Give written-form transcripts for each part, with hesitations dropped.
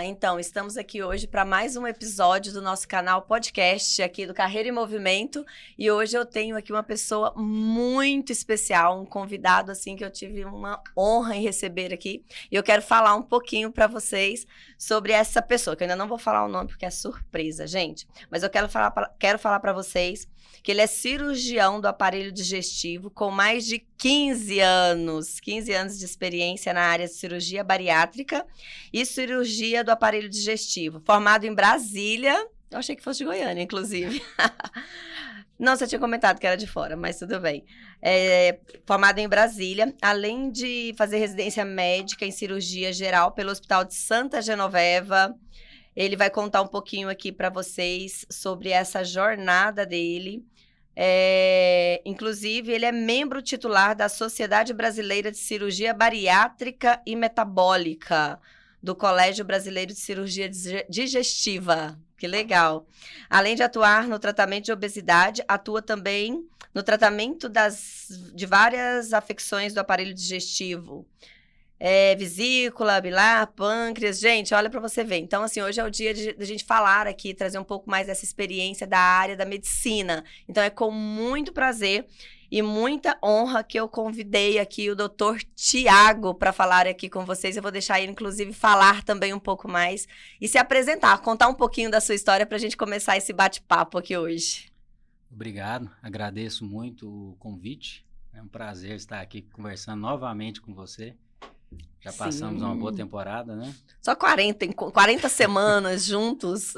Então, estamos aqui hoje para mais um episódio do nosso canal podcast aqui do Carreira em Movimento. E hoje eu tenho aqui uma pessoa muito especial, um convidado assim que eu tive uma honra em receber aqui. E eu quero falar um pouquinho para vocês sobre essa pessoa, que eu ainda não vou falar o nome porque é surpresa, gente. Mas eu quero falar para vocês que ele é cirurgião do aparelho digestivo com mais de 15 anos de experiência na área de cirurgia bariátrica e cirurgia do aparelho digestivo. Formado em Brasília, eu achei que fosse de Goiânia, inclusive. Não, você tinha comentado que era de fora, mas tudo bem. Formado em Brasília, além de fazer residência médica em cirurgia geral pelo Hospital de Santa Genoveva. Ele vai contar um pouquinho aqui para vocês sobre essa jornada dele. Inclusive, ele é membro titular da Sociedade Brasileira de Cirurgia Bariátrica e Metabólica, do Colégio Brasileiro de Cirurgia Digestiva. Que legal. Além de atuar no tratamento de obesidade, atua também no tratamento de várias afecções do aparelho digestivo. Vesícula, bilar, pâncreas. Gente, olha para você ver. Então, assim, hoje é o dia de a gente falar aqui, trazer um pouco mais dessa experiência da área da medicina. Então, é com muito prazer e muita honra que eu convidei aqui o Dr. Tiago para falar aqui com vocês. Eu vou deixar ele, inclusive, falar também um pouco mais e se apresentar, contar um pouquinho da sua história para a gente começar esse bate-papo aqui hoje. Obrigado, agradeço muito o convite. É um prazer estar aqui conversando novamente com você. Já passamos uma boa temporada, né? Só 40 semanas juntos.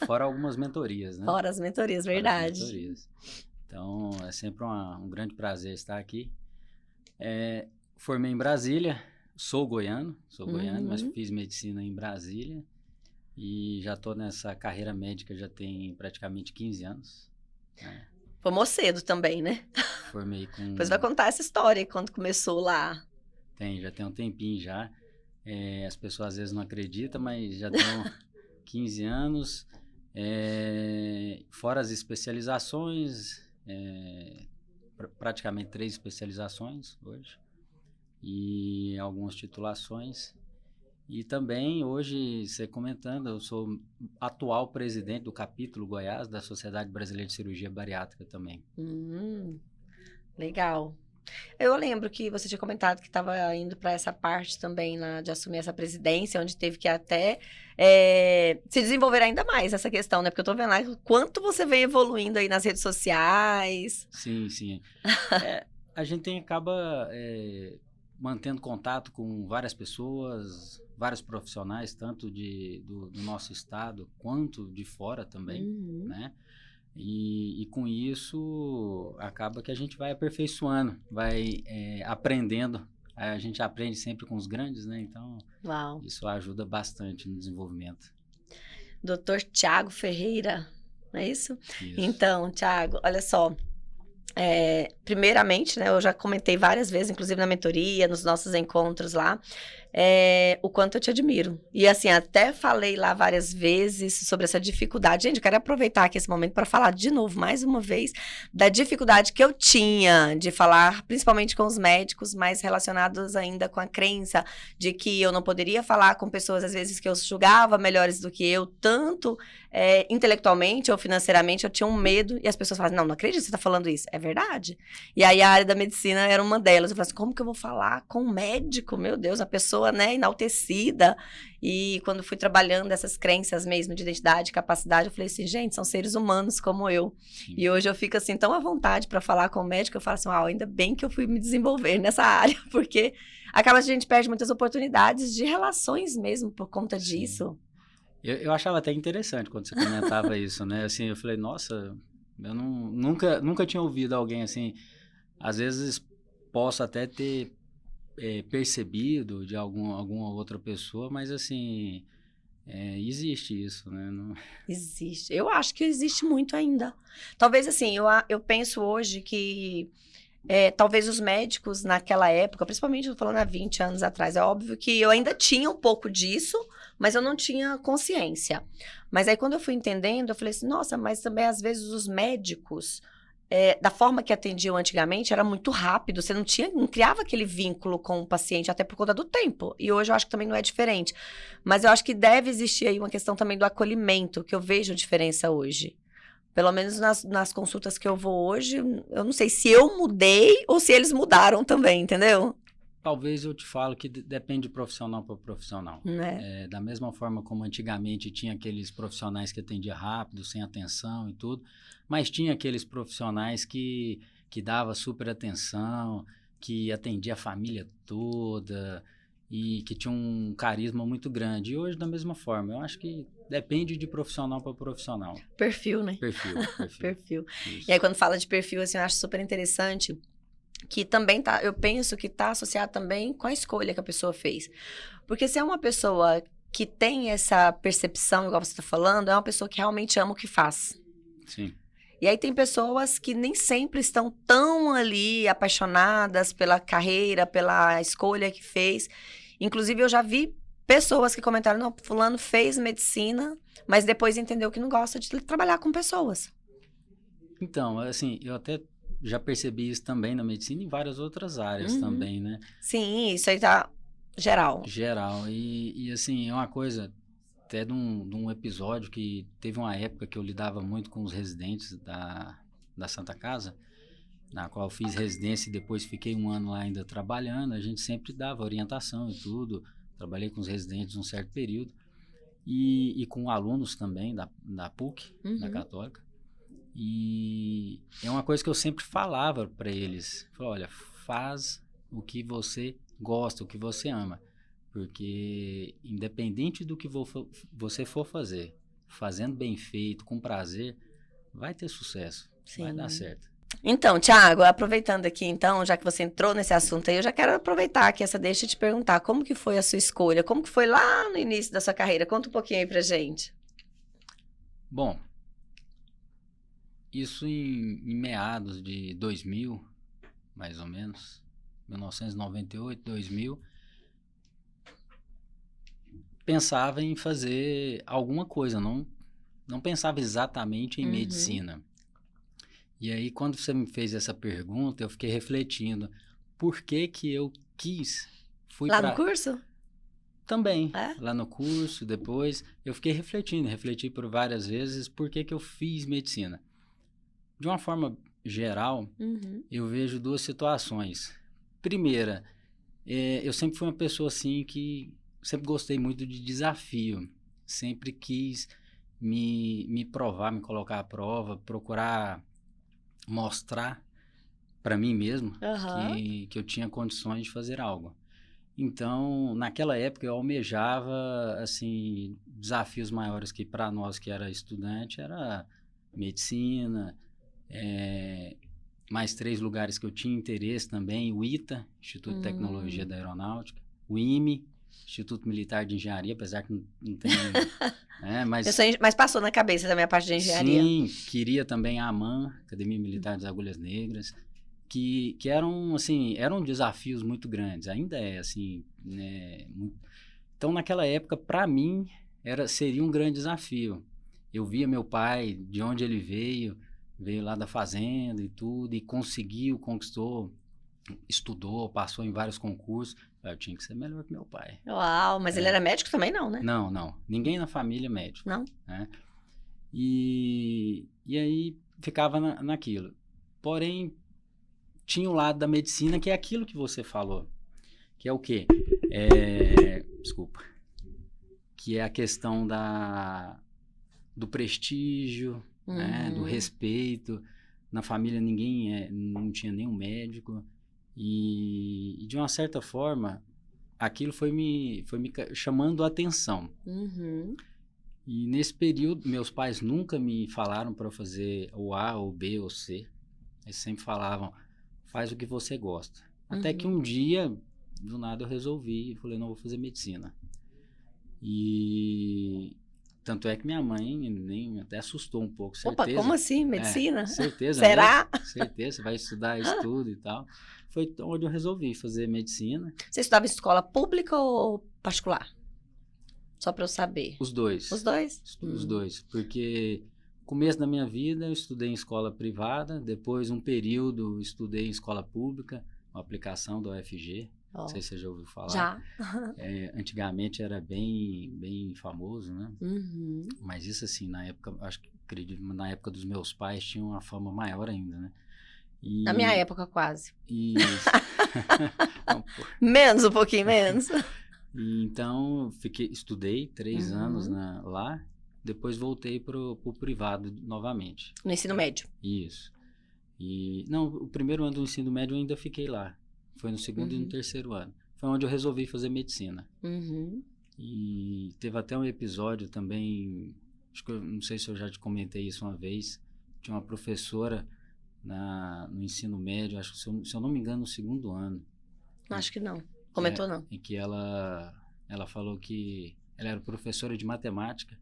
Fora algumas mentorias, né? Fora as mentorias, verdade. Fora as mentorias. Então, é sempre um grande prazer estar aqui. Formei em Brasília, sou goiano, mas fiz medicina em Brasília. E já estou nessa carreira médica já tem praticamente 15 anos. Né? Formou cedo também, né? Formei com... Depois vai contar essa história, quando começou lá. Já tem um tempinho já. As pessoas às vezes não acreditam, mas já tenho 15 anos. Fora as especializações, praticamente 3 especializações hoje. E algumas titulações. E também hoje, você comentando, eu sou atual presidente do capítulo Goiás da Sociedade Brasileira de Cirurgia Bariátrica também. Legal. Eu lembro que você tinha comentado que estava indo para essa parte também de assumir essa presidência, onde teve que até se desenvolver ainda mais essa questão, né? Porque eu tô vendo lá o quanto você vem evoluindo aí nas redes sociais. Sim. A gente acaba mantendo contato com várias pessoas, vários profissionais, tanto do nosso estado quanto de fora também, né? E com isso, acaba que a gente vai aperfeiçoando, vai aprendendo. A gente aprende sempre com os grandes, né? Então, Isso ajuda bastante no desenvolvimento. Dr. Tiago Ferreira, não é isso? Isso. Então, Tiago, olha só. Primeiramente, né, eu já comentei várias vezes, inclusive na mentoria, nos nossos encontros lá, o quanto eu te admiro. E assim, até falei lá várias vezes sobre essa dificuldade. Gente, eu quero aproveitar aqui esse momento para falar de novo, mais uma vez, da dificuldade que eu tinha de falar, principalmente com os médicos, mais relacionados ainda com a crença de que eu não poderia falar com pessoas, às vezes, que eu julgava melhores do que eu, tanto intelectualmente ou financeiramente, eu tinha um medo, e as pessoas falavam, não acredito que você está falando isso. É verdade. E aí a área da medicina era uma delas. Eu falei assim, como que eu vou falar com um médico? Meu Deus, a pessoa, né, enaltecida. E quando fui trabalhando essas crenças mesmo de identidade, capacidade, eu falei assim, gente, são seres humanos como eu. Sim. E hoje eu fico assim tão à vontade para falar com o médico, eu falo assim, ainda bem que eu fui me desenvolver nessa área, porque acaba que a gente perde muitas oportunidades de relações mesmo por conta disso. Eu achava até interessante quando você comentava isso, né? Assim, eu falei, nossa... Eu nunca tinha ouvido alguém assim. Às vezes posso até ter percebido de alguma outra pessoa, mas assim, existe isso, né? Não... Existe. Eu acho que existe muito ainda. Talvez assim, eu penso hoje que talvez os médicos naquela época, principalmente eu tô falando há 20 anos atrás, é óbvio que eu ainda tinha um pouco disso, mas eu não tinha consciência. Mas aí quando eu fui entendendo, eu falei assim, nossa, mas também às vezes os médicos da forma que atendiam antigamente, era muito rápido. Você não criava aquele vínculo com o paciente, até por conta do tempo. E hoje eu acho que também não é diferente. Mas eu acho que deve existir aí uma questão também do acolhimento, que eu vejo diferença hoje. Pelo menos nas consultas que eu vou hoje, eu não sei se eu mudei ou se eles mudaram também, entendeu? Talvez eu te falo que depende de profissional para profissional. Né? Da mesma forma como antigamente tinha aqueles profissionais que atendia rápido, sem atenção e tudo, mas tinha aqueles profissionais que dava super atenção, que atendia a família toda e que tinha um carisma muito grande. E hoje, da mesma forma, eu acho que depende de profissional para profissional. Perfil, né? Perfil. Perfil. Isso. E aí, quando fala de perfil, assim, eu acho super interessante que também eu penso que tá associado também com a escolha que a pessoa fez. Porque se é uma pessoa que tem essa percepção, igual você tá falando, é uma pessoa que realmente ama o que faz. Sim. E aí tem pessoas que nem sempre estão tão ali apaixonadas pela carreira, pela escolha que fez. Inclusive, eu já vi pessoas que comentaram, não, fulano fez medicina, mas depois entendeu que não gosta de trabalhar com pessoas. Então, assim, eu até já percebi isso também na medicina e em várias outras áreas também, né? Sim, isso aí tá geral. Geral. E assim, é uma coisa, até de um episódio que teve uma época que eu lidava muito com os residentes da Santa Casa, na qual eu fiz residência e depois fiquei um ano lá ainda trabalhando. A gente sempre dava orientação e tudo. Trabalhei com os residentes um certo período. E com alunos também da PUC, da Católica. E é uma coisa que eu sempre falava para eles. Falei, olha, faz o que você gosta, o que você ama. Porque independente do que você for fazer, fazendo bem feito, com prazer, vai ter sucesso. Sim. Vai dar certo. Então, Thiago, aproveitando aqui, então, já que você entrou nesse assunto aí, eu já quero aproveitar aqui essa deixa e te perguntar como que foi a sua escolha, como que foi lá no início da sua carreira? Conta um pouquinho aí pra gente. Bom, isso em meados de 2000, mais ou menos, 1998, 2000, pensava em fazer alguma coisa, não pensava exatamente em medicina. E aí, quando você me fez essa pergunta, eu fiquei refletindo, por que que eu quis... No curso? Também, lá no curso, depois, eu fiquei refleti por várias vezes por que que eu fiz medicina. De uma forma geral, eu vejo duas situações. Primeira, eu sempre fui uma pessoa assim que sempre gostei muito de desafio. Sempre quis me provar, me colocar à prova, procurar mostrar para mim mesmo que eu tinha condições de fazer algo. Então, naquela época eu almejava assim desafios maiores que para nós que era estudante era medicina, mais 3 lugares que eu tinha interesse também, o ITA, Instituto de Tecnologia da Aeronáutica, o IME, Instituto Militar de Engenharia, apesar que não tem... mas passou na cabeça também a parte de engenharia. Sim, queria também a AMAN, Academia Militar das Agulhas Negras, que eram, assim, eram desafios muito grandes, ainda é, assim, né? Então, naquela época, para mim, seria um grande desafio. Eu via meu pai, de onde ele veio lá da fazenda e tudo, e conquistou, estudou, passou em vários concursos. Eu tinha que ser melhor que meu pai. Uau, mas ele era médico também não, né? Não. Ninguém na família é médico. Não? Né? E aí ficava naquilo. Porém, tinha o lado da medicina, que é aquilo que você falou. Que é o quê? Desculpa. Que é a questão do prestígio, né? Do respeito. Na família ninguém não tinha nenhum médico. E de uma certa forma, aquilo foi me chamando a atenção. E nesse período, meus pais nunca me falaram para fazer o A, ou B, ou C. Eles sempre falavam, faz o que você gosta. Até que um dia, do nada, eu resolvi e falei, não, vou fazer medicina. E tanto é que minha mãe nem até assustou um pouco, certeza. Opa, como assim? Medicina? Certeza. Será? Mesmo, certeza, vai estudar isso tudo e tal. Foi onde eu resolvi fazer medicina. Você estudava em escola pública ou particular? Só para eu saber. Os dois. Os dois? Os dois, porque começo da minha vida, eu estudei em escola privada, depois um período estudei em escola pública, uma aplicação da UFG, não sei se você já ouviu falar. Já. Antigamente era bem famoso, né? Uhum. Mas isso assim, na época, acredito, na época dos meus pais tinha uma fama maior ainda, né? Na minha época, quase. Não, menos, um pouquinho menos. Então, estudei 3 anos lá, depois voltei pro privado novamente. No ensino médio. Isso. Não, o primeiro ano do ensino médio eu ainda fiquei lá. Foi no segundo e no terceiro ano. Foi onde eu resolvi fazer medicina. E teve até um episódio também, acho que não sei se eu já te comentei isso uma vez, tinha uma professora no ensino médio, acho que se eu não me engano, no segundo ano. Acho que não. Comentou não. Em que ela falou que ela era professora de matemática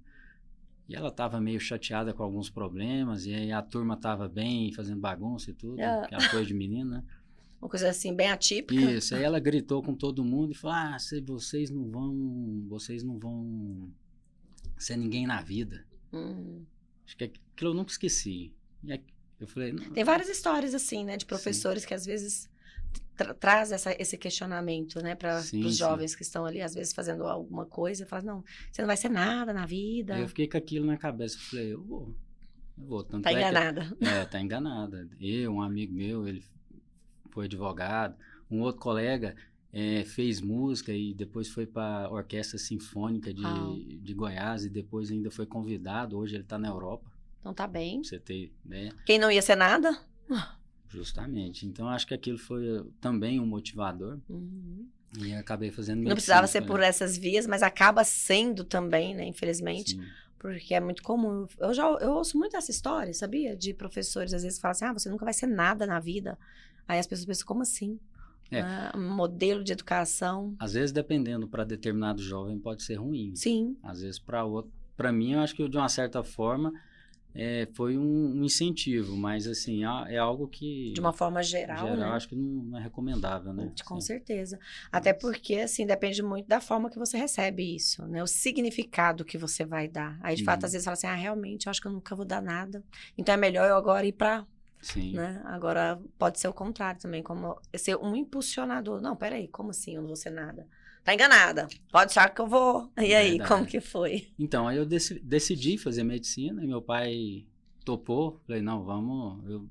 e ela estava meio chateada com alguns problemas, e aí a turma estava bem, fazendo bagunça e tudo, aquela coisa de menina, né? Uma coisa assim, bem atípica. Isso, aí ela gritou com todo mundo e falou, vocês não vão ser ninguém na vida. Acho que aquilo eu nunca esqueci. E eu falei... Tem várias histórias assim, né, de professores que às vezes traz esse questionamento, né, para os jovens que estão ali, às vezes fazendo alguma coisa, e fala, não, você não vai ser nada na vida. Eu fiquei com aquilo na cabeça, eu falei, eu vou. Tanto tá enganada. Tá enganada. Um amigo meu, ele foi advogado, um outro colega fez música e depois foi para a Orquestra Sinfônica de Goiás e depois ainda foi convidado, hoje ele está na Europa. Então tá bem. Pra você ter ideia. Quem não ia ser nada? Justamente. Então, acho que aquilo foi também um motivador. E acabei fazendo medicina. Não precisava ser por essas vias, mas acaba sendo também, né? Infelizmente. Sim. Porque é muito comum. Eu ouço muito essa história, sabia? De professores, às vezes, falam assim, você nunca vai ser nada na vida. Aí as pessoas pensam, como assim? Um modelo de educação. Às vezes, dependendo, para determinado jovem, pode ser ruim. Sim. Às vezes, para outro. Para mim, eu acho que de uma certa forma... foi um incentivo, mas assim, é algo que... De uma forma geral, né? Acho que não é recomendável, né? Com certeza. Até porque, assim, depende muito da forma que você recebe isso, né? O significado que você vai dar. Aí, de fato, às vezes fala assim, realmente, eu acho que eu nunca vou dar nada. Então, é melhor eu agora ir pra... Sim. Né? Agora, pode ser o contrário também, como ser um impulsionador. Não, peraí, como assim eu não vou ser nada? Tá enganada. Pode achar que eu vou. E aí, verdade. Como que foi? Então, aí eu decidi fazer medicina e meu pai topou. Falei, não, eu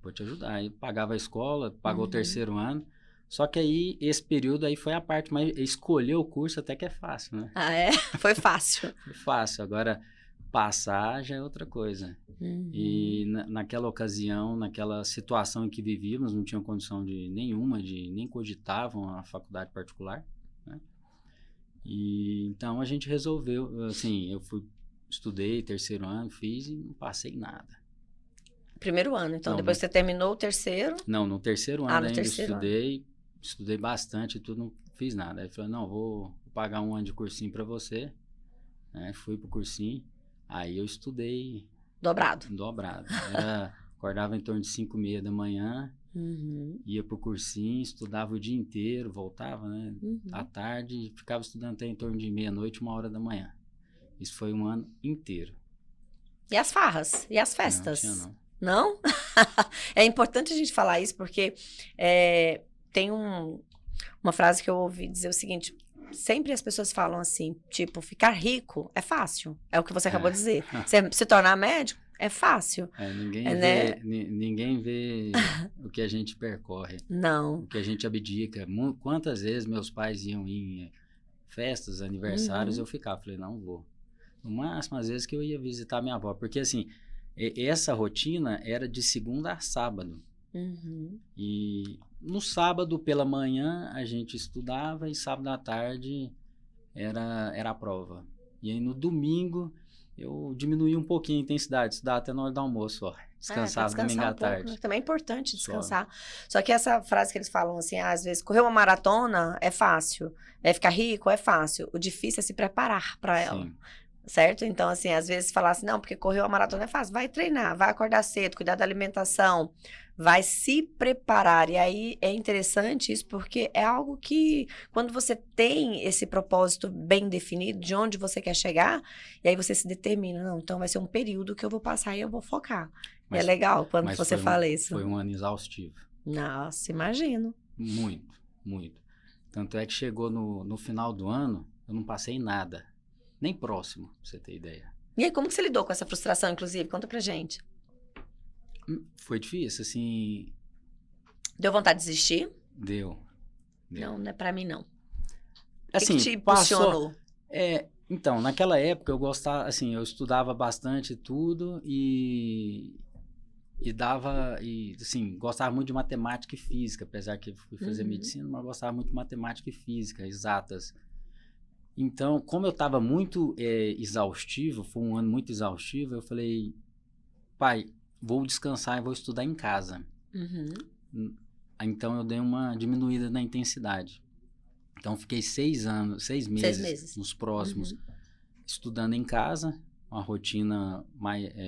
vou te ajudar. Aí pagava a escola, pagou o terceiro ano. Só que aí, esse período aí foi a parte mais... Escolher o curso até que é fácil, né? Foi fácil. Foi fácil. Agora, passar já é outra coisa. E naquela ocasião, naquela situação em que vivíamos, não tinham condição nem cogitavam a faculdade particular. Né? E então a gente resolveu, assim, estudei terceiro ano, fiz e não passei nada. Primeiro ano, então depois você terminou o terceiro? Não, no terceiro ano ainda estudei bastante e tudo, não fiz nada. Aí eu falei, não, vou pagar um ano de cursinho para você, né? Fui pro cursinho, aí eu estudei... Dobrado. Acordava em torno de 5h30 da manhã, ia pro cursinho, estudava o dia inteiro, voltava, né? À tarde, ficava estudando até em torno de meia-noite, 1h da manhã. Isso foi um ano inteiro. E as farras? E as festas? Não tinha, não. Não? É importante a gente falar isso, porque tem uma frase que eu ouvi dizer o seguinte... Sempre as pessoas falam assim, tipo, ficar rico é fácil. É o que você acabou de dizer. Você se tornar médico é fácil. Ninguém vê o que a gente percorre. Não. O que a gente abdica. Quantas vezes meus pais iam em festas, aniversários, eu ficava. Falei, não vou. No máximo, às vezes que eu ia visitar minha avó. Porque assim, essa rotina era de segunda a sábado. E no sábado pela manhã a gente estudava e sábado à tarde era a prova. E aí no domingo eu diminuí um pouquinho a intensidade, estudava até na hora do almoço, descansava domingo à tarde. Também é importante descansar. Só que essa frase que eles falam assim, às vezes correr uma maratona é fácil, ficar rico é fácil, o difícil é se preparar para ela. Sim. Certo? Então, assim, às vezes falar assim, não, porque correr uma maratona é fácil. Vai treinar, vai acordar cedo, cuidar da alimentação, vai se preparar. E aí é interessante isso, porque é algo que, quando você tem esse propósito bem definido, de onde você quer chegar, e aí você se determina, não, então vai ser um período que eu vou passar e eu vou focar. E é legal quando você fala isso. Foi um ano exaustivo. Nossa, imagino. Muito, muito. Tanto é que chegou no final do ano, eu não passei nada. Nem próximo, pra você ter ideia. E aí, como que você lidou com essa frustração, inclusive? Conta pra gente. Foi difícil, assim... Deu vontade de desistir? Deu. Não é pra mim, não. Assim, o que te impulsionou? Então, naquela época eu gostava, assim, eu estudava bastante tudo e assim, gostava muito de matemática e física, apesar que eu fui fazer medicina, mas eu gostava muito de matemática e física, exatas. Então, como eu estava muito exaustivo, foi um ano muito exaustivo, eu falei, pai, vou descansar e vou estudar em casa. Então, eu dei uma diminuída na intensidade. Então, fiquei 6 meses nos próximos, estudando em casa, uma rotina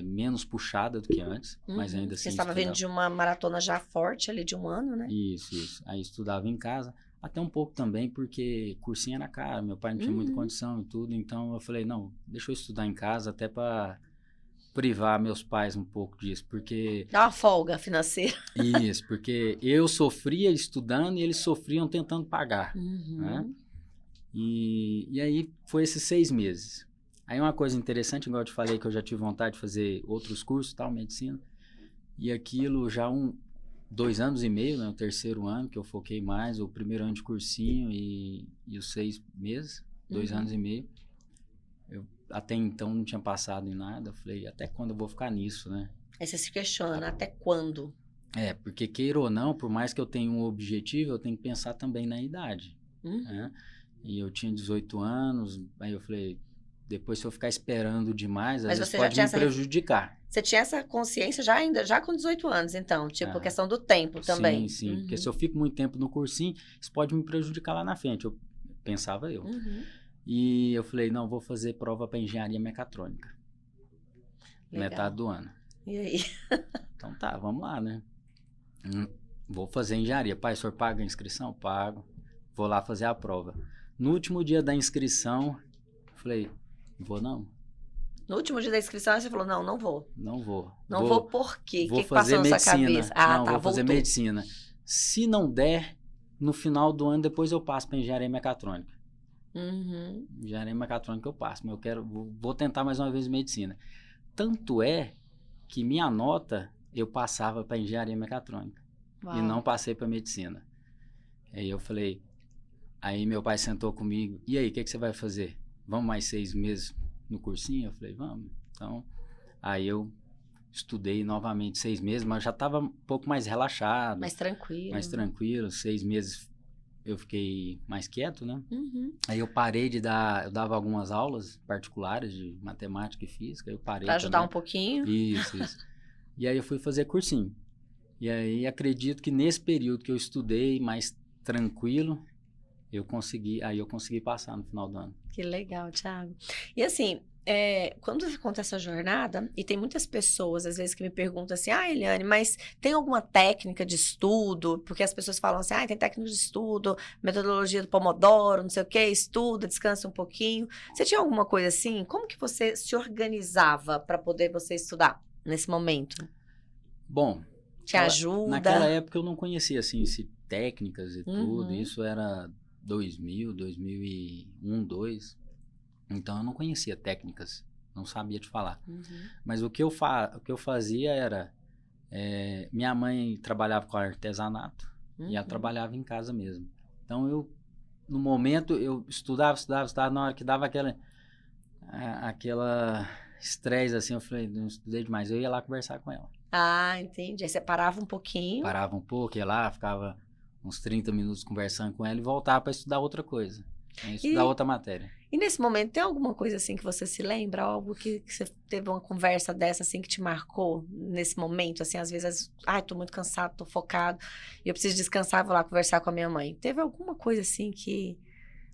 menos puxada do que antes, mas ainda assim Você estava vindo de uma maratona já forte ali, de um ano, né? Isso. Aí estudava em casa, até um pouco também, porque cursinho era caro, meu pai não tinha muita condição e tudo, então eu falei, não, deixa eu estudar em casa até para privar meus pais um pouco disso, porque... Dá uma folga financeira. Isso, porque eu sofria estudando e eles sofriam tentando pagar, né? E aí foi esses 6 meses. Aí uma coisa interessante, igual eu te falei, que eu já tive vontade de fazer outros cursos, tal, medicina, e aquilo já 2 anos e meio, né, o 3º ano que eu foquei mais, o 1º ano de cursinho e os 6 meses, 2 anos e meio, eu até então não tinha passado em nada, eu falei, até quando eu vou ficar nisso, né? Aí você se questiona, até quando? Porque queira ou não, por mais que eu tenha um objetivo, eu tenho que pensar também na idade, né? E eu tinha 18 anos, aí eu falei... Depois, se eu ficar esperando demais, às vezes pode me prejudicar. Você tinha essa consciência já com 18 anos, então? Tipo, questão do tempo também. Sim. Porque se eu fico muito tempo no cursinho, isso pode me prejudicar lá na frente. Pensava eu. E eu falei, não, vou fazer prova para engenharia mecatrônica. Legal. Metade do ano. E aí? Então tá, vamos lá, né? Vou fazer engenharia. Pai, o senhor paga a inscrição? Pago. Vou lá fazer a prova. No último dia da inscrição, falei... Vou não. No último dia da inscrição, você falou, não vou. Não vou. Não vou por quê? Vou que fazer medicina. Sua cabeça? Não, vou fazer medicina. Se não der, no final do ano, depois eu passo para engenharia mecatrônica. Engenharia mecatrônica eu passo, mas vou tentar mais uma vez medicina. Tanto é que minha nota, eu passava para engenharia mecatrônica. Uau. E não passei para medicina. Aí eu falei, aí meu pai sentou comigo, e aí, o que você vai fazer? Vamos mais 6 meses no cursinho? Eu falei, vamos. Então, aí eu estudei novamente 6 meses, mas já estava um pouco mais relaxado. Mais tranquilo. Mais tranquilo. 6 meses eu fiquei mais quieto, né? Aí eu parei de dar... Eu dava algumas aulas particulares de matemática e física. Eu parei para ajudar também. Um pouquinho. Isso. E aí eu fui fazer cursinho. E aí acredito que nesse período que eu estudei mais tranquilo... eu consegui passar no final do ano. Que legal, Thiago. E assim, quando você conta essa jornada, e tem muitas pessoas, às vezes, que me perguntam assim, Eliane, mas tem alguma técnica de estudo? Porque as pessoas falam assim, tem técnica de estudo, metodologia do Pomodoro, não sei o quê, estuda, descansa um pouquinho. Você tinha alguma coisa assim? Como que você se organizava para poder você estudar nesse momento? Bom... Te ajuda? Naquela época eu não conhecia, assim, técnicas e tudo, isso era... 2000, 2001, 2002. Então, eu não conhecia técnicas, não sabia te falar. Mas o que eu fazia era... minha mãe trabalhava com artesanato e ela trabalhava em casa mesmo. Então, no momento, eu estudava, na hora que dava aquela estresse, assim, eu falei, não estudei demais. Eu ia lá conversar com ela. Entendi. Aí você parava um pouquinho. Parava um pouco, ia lá, ficava... uns 30 minutos conversando com ela e voltar para estudar outra coisa, estudar outra matéria. E nesse momento, tem alguma coisa assim que você se lembra? Algo que você teve uma conversa dessa assim que te marcou nesse momento? Assim, às vezes, tô muito cansado, tô focado, e eu preciso descansar, vou lá conversar com a minha mãe. Teve alguma coisa assim que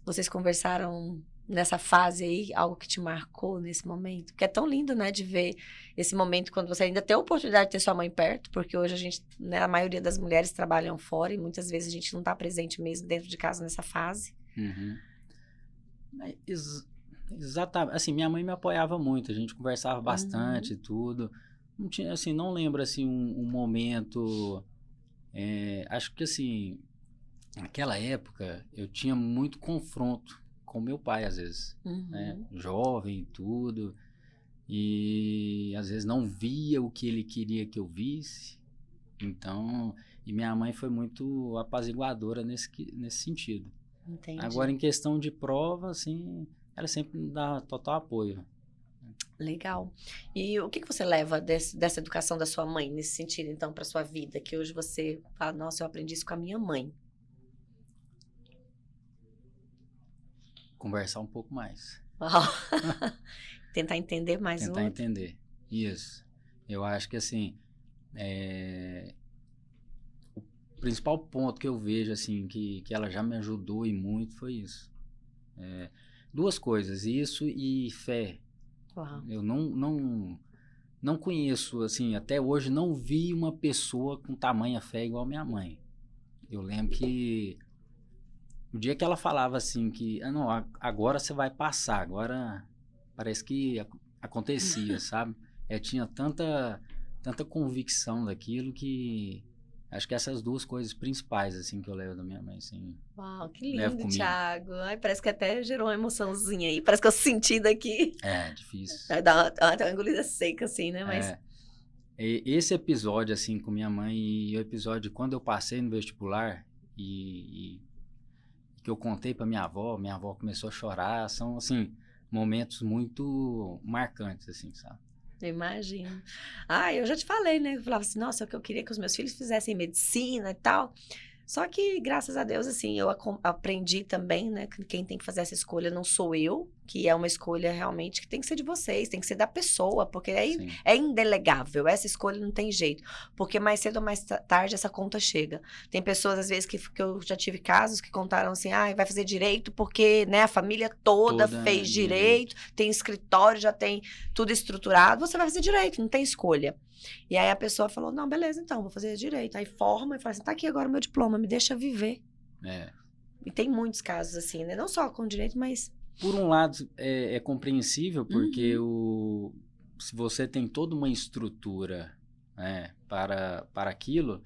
vocês conversaram nessa fase aí, algo que te marcou nesse momento? Porque é tão lindo, né, de ver esse momento quando você ainda tem a oportunidade de ter sua mãe perto, porque hoje a gente, né, a maioria das mulheres trabalham fora e muitas vezes a gente não tá presente mesmo dentro de casa nessa fase. Uhum. Exatamente. Assim, minha mãe me apoiava muito, a gente conversava bastante e tudo. Não tinha, assim, não lembro, assim, um momento... acho que, assim, naquela época, eu tinha muito confronto com meu pai, às vezes, né? Jovem e tudo, e às vezes não via o que ele queria que eu visse. Então, e minha mãe foi muito apaziguadora nesse sentido. Entendi. Agora, em questão de prova, assim, ela sempre me dá total apoio. Legal. E o que você leva dessa educação da sua mãe, nesse sentido, então, para sua vida? Que hoje você fala, nossa, eu aprendi isso com a minha mãe. Conversar um pouco mais. Uau. Tentar entender mais o Tentar outro. entender. Isso. Eu acho que, assim, o principal ponto que eu vejo, assim, que ela já me ajudou e muito foi isso. Duas coisas, isso e fé. Uau. Eu não conheço, assim, até hoje não vi uma pessoa com tamanha fé igual minha mãe. Eu lembro que o dia que ela falava assim que, não, agora você vai passar, agora parece que acontecia, sabe? Tinha tanta convicção daquilo que acho que essas duas coisas principais, assim, que eu levo da minha mãe, assim. Uau, que Levo lindo, comigo. Thiago. Ai, parece que até gerou uma emoçãozinha aí. Parece que eu senti daqui. Difícil. Vai dar uma engolida seca, assim, né? Mas... Esse episódio, assim, com minha mãe e o episódio quando eu passei no vestibular e que eu contei pra minha avó começou a chorar, são, assim, momentos muito marcantes, assim, sabe? Eu imagino. Ah, eu já te falei, né? Eu falava assim, nossa, é o que eu queria que os meus filhos fizessem medicina e tal. Só que, graças a Deus, assim, eu aprendi também, né? Que quem tem que fazer essa escolha não sou eu, que é uma escolha realmente que tem que ser de vocês, tem que ser da pessoa, porque é indelegável, essa escolha não tem jeito. Porque mais cedo ou mais tarde essa conta chega. Tem pessoas, às vezes, que eu já tive casos que contaram assim, vai fazer direito porque, né, a família toda fez direito, tem escritório, já tem tudo estruturado, você vai fazer direito, não tem escolha. E aí a pessoa falou, não, beleza, então, vou fazer direito. Aí forma e fala assim, tá aqui agora o meu diploma, me deixa viver. E tem muitos casos assim, né? Não só com direito, mas... Por um lado, é compreensível, porque se você tem toda uma estrutura, né, para aquilo,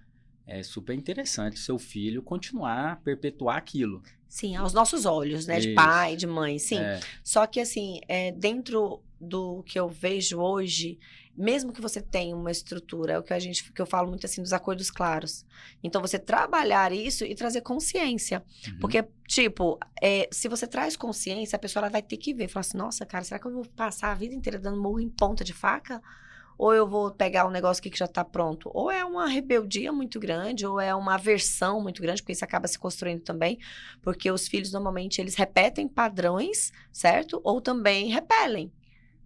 é super interessante seu filho continuar, perpetuar aquilo. Sim, aos nossos olhos, né? De pai, de mãe, sim. Só que, assim, dentro do que eu vejo hoje, mesmo que você tenha uma estrutura, é o que eu falo muito assim, dos acordos claros. Então, você trabalhar isso e trazer consciência. Porque, tipo, se você traz consciência, a pessoa ela vai ter que ver. Falar assim, nossa, cara, será que eu vou passar a vida inteira dando murro em ponta de faca? Ou eu vou pegar um negócio aqui que já está pronto? Ou é uma rebeldia muito grande, ou é uma aversão muito grande, porque isso acaba se construindo também. Porque os filhos, normalmente, eles repetem padrões, certo? Ou também repelem.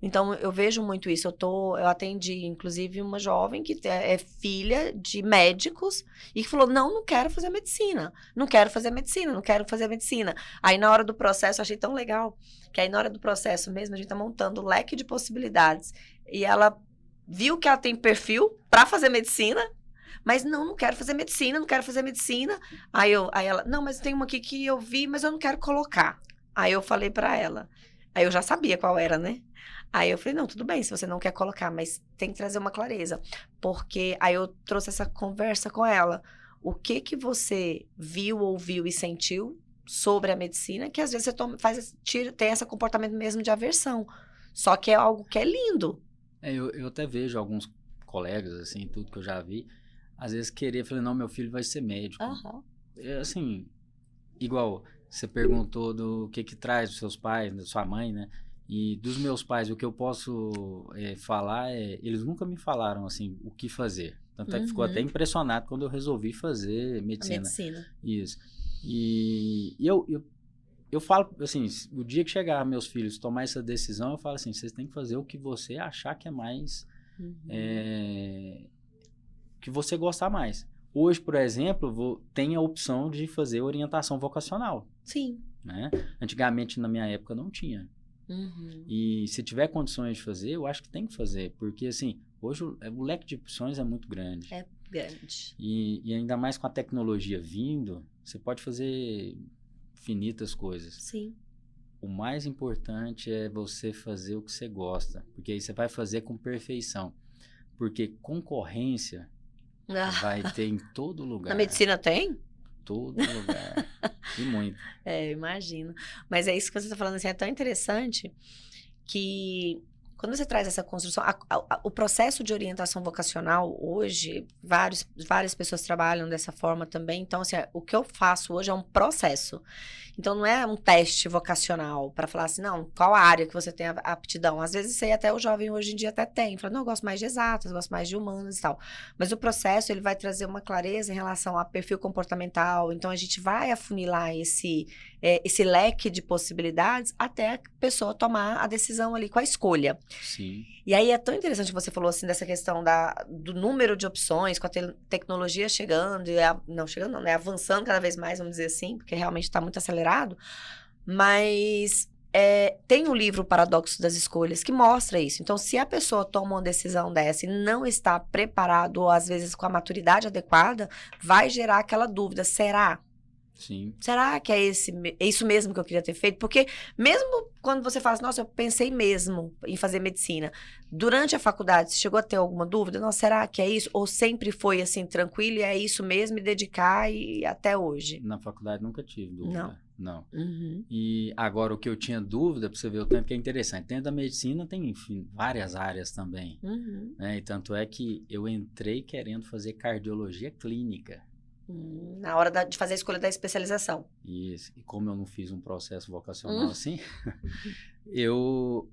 Então, eu vejo muito isso. Eu atendi, inclusive, uma jovem que é filha de médicos e que falou, não quero fazer medicina. Não quero fazer medicina, não quero fazer medicina. Aí, na hora do processo, eu achei tão legal, que aí, na hora do processo mesmo, a gente tá montando um leque de possibilidades. E ela viu que ela tem perfil para fazer medicina, mas não quero fazer medicina, não quero fazer medicina. Aí ela, não, mas tem uma aqui que eu vi, mas eu não quero colocar. Aí eu falei para ela, aí eu já sabia qual era, né? Aí eu falei, não, tudo bem, se você não quer colocar, mas tem que trazer uma clareza. Porque aí eu trouxe essa conversa com ela. O que você viu, ouviu e sentiu sobre a medicina, que às vezes você tem esse comportamento mesmo de aversão. Só que é algo que é lindo. Eu até vejo alguns colegas, assim, tudo que eu já vi, às vezes falei, não, meu filho vai ser médico. Assim, igual você perguntou do que traz dos seus pais, da sua mãe, né? E dos meus pais, o que eu posso falar eles nunca me falaram, assim, o que fazer. Tanto é que ficou até impressionado quando eu resolvi fazer medicina. A medicina. Isso. E eu falo, assim, o dia que chegar meus filhos tomar essa decisão, eu falo assim, vocês têm que fazer o que você achar que é mais... que você gostar mais. Hoje, por exemplo, tem a opção de fazer orientação vocacional, Sim. né? Antigamente, na minha época, não tinha. Uhum. E se tiver condições de fazer, eu acho que tem que fazer, porque assim, hoje o leque de opções é muito grande. É grande. E ainda mais com a tecnologia vindo, você pode fazer infinitas coisas. Sim. O mais importante é você fazer o que você gosta, porque aí você vai fazer com perfeição. Porque concorrência vai ter em todo lugar. Na medicina tem? Todo lugar. E muito. É, eu imagino. Mas é isso que você está falando, assim, é tão interessante que quando você traz essa construção, o processo de orientação vocacional hoje, várias pessoas trabalham dessa forma também. Então, assim, o que eu faço hoje é um processo. Então, não é um teste vocacional para falar assim, não, qual área que você tem a aptidão. Às vezes, isso aí até o jovem hoje em dia até tem. Fala, não, eu gosto mais de exatas, eu gosto mais de humanas e tal. Mas o processo, ele vai trazer uma clareza em relação a perfil comportamental. Então, a gente vai afunilar esse leque de possibilidades até a pessoa tomar a decisão ali com a escolha. Sim. E aí é tão interessante que você falou assim dessa questão do número de opções, com a tecnologia chegando, não chegando não, né? Avançando cada vez mais, vamos dizer assim, porque realmente está muito acelerado. Mas tem o livro Paradoxo das Escolhas que mostra isso. Então, se a pessoa toma uma decisão dessa e não está preparado, ou às vezes com a maturidade adequada, vai gerar aquela dúvida, será? Sim. Será que é isso mesmo que eu queria ter feito? Porque mesmo quando você fala assim, nossa, eu pensei mesmo em fazer medicina, durante a faculdade, você chegou a ter alguma dúvida? Nossa, será que é isso? Ou sempre foi assim, tranquilo, e é isso mesmo, e dedicar e até hoje? Na faculdade nunca tive dúvida. Não. Uhum. E agora o que eu tinha dúvida, para você ver o tanto que é interessante, dentro da medicina tem, enfim, várias áreas também. Uhum. Né? E tanto é que eu entrei querendo fazer cardiologia clínica. Na hora de fazer a escolha da especialização. Isso. E como eu não fiz um processo vocacional assim,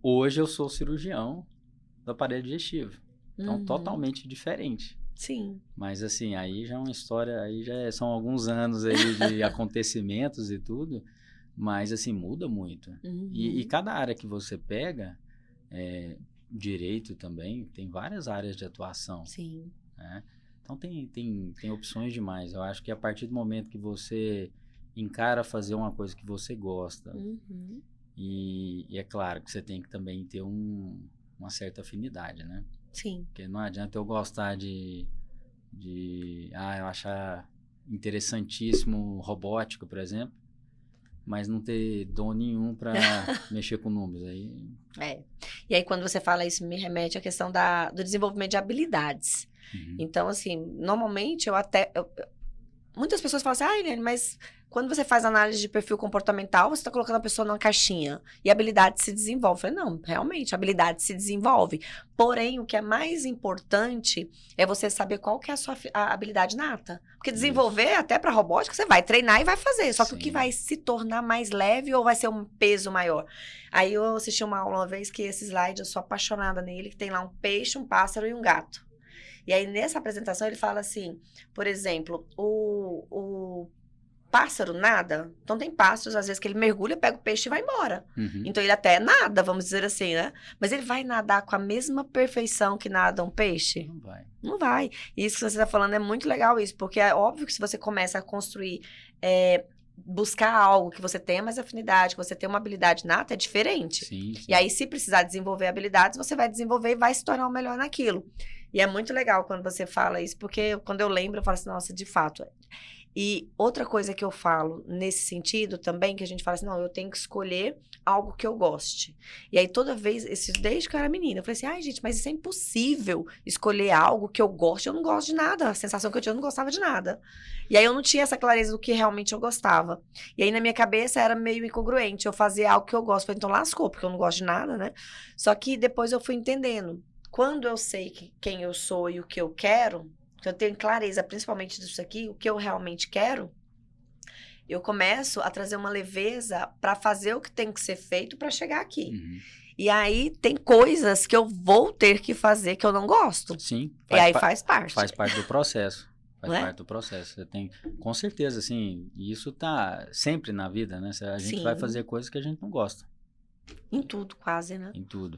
hoje eu sou cirurgião do aparelho digestivo. Então, totalmente diferente. Sim. Mas assim, aí já é uma história, são alguns anos aí de acontecimentos e tudo, mas assim, muda muito. Uhum. E cada área que você pega, direito também, tem várias áreas de atuação. Sim. Né? Então tem opções demais. Eu acho que a partir do momento que você encara fazer uma coisa que você gosta, e é claro que você tem que também ter uma certa afinidade, né? Sim. Porque não adianta eu gostar eu achar interessantíssimo robótica, por exemplo, mas não ter dom nenhum para mexer com números. E aí, quando você fala isso, me remete à questão do desenvolvimento de habilidades. Então, assim, normalmente muitas pessoas falam assim, Eliane, mas quando você faz análise de perfil comportamental, você está colocando a pessoa numa caixinha e a habilidade se desenvolve. Eu falei, não, realmente, a habilidade se desenvolve. Porém, o que é mais importante é você saber qual que é a sua habilidade nata. Porque desenvolver, até para robótica, você vai treinar e vai fazer. Só que o que vai se tornar mais leve ou vai ser um peso maior? Aí eu assisti uma aula uma vez que esse slide, eu sou apaixonada nele, que tem lá um peixe, um pássaro e um gato. E aí, nessa apresentação, ele fala assim, por exemplo, o pássaro nada. Então, tem pássaros, às vezes, que ele mergulha, pega o peixe e vai embora. Então, ele até nada, vamos dizer assim, né? Mas ele vai nadar com a mesma perfeição que nada um peixe? Não vai. Não vai. E isso que você está falando é muito legal isso, porque é óbvio que se você começa a construir... buscar algo que você tenha mais afinidade, que você tenha uma habilidade nata, é diferente. Sim. E aí, se precisar desenvolver habilidades, você vai desenvolver e vai se tornar o melhor naquilo. E é muito legal quando você fala isso, porque quando eu lembro, eu falo assim, nossa, de fato. E outra coisa que eu falo nesse sentido também, que a gente fala assim, não, eu tenho que escolher algo que eu goste. E aí, toda vez, desde que eu era menina, eu falei assim, ai, gente, mas isso é impossível escolher algo que eu goste. Eu não gosto de nada. A sensação que eu tinha, eu não gostava de nada. E aí, eu não tinha essa clareza do que realmente eu gostava. E aí, na minha cabeça, era meio incongruente eu fazer algo que eu gosto. Eu falei, então, lascou, porque eu não gosto de nada, né? Só que depois eu fui entendendo. Quando eu sei quem eu sou e o que eu quero, que eu tenho clareza, principalmente disso aqui, o que eu realmente quero, eu começo a trazer uma leveza para fazer o que tem que ser feito para chegar aqui. E aí, tem coisas que eu vou ter que fazer que eu não gosto. Sim. E aí faz parte. Faz parte do processo. Faz Não é? parte do processo. Você tem, com certeza, assim, e isso tá sempre na vida, né? A gente vai fazer coisas que a gente não gosta. Em tudo, quase, né? Em tudo.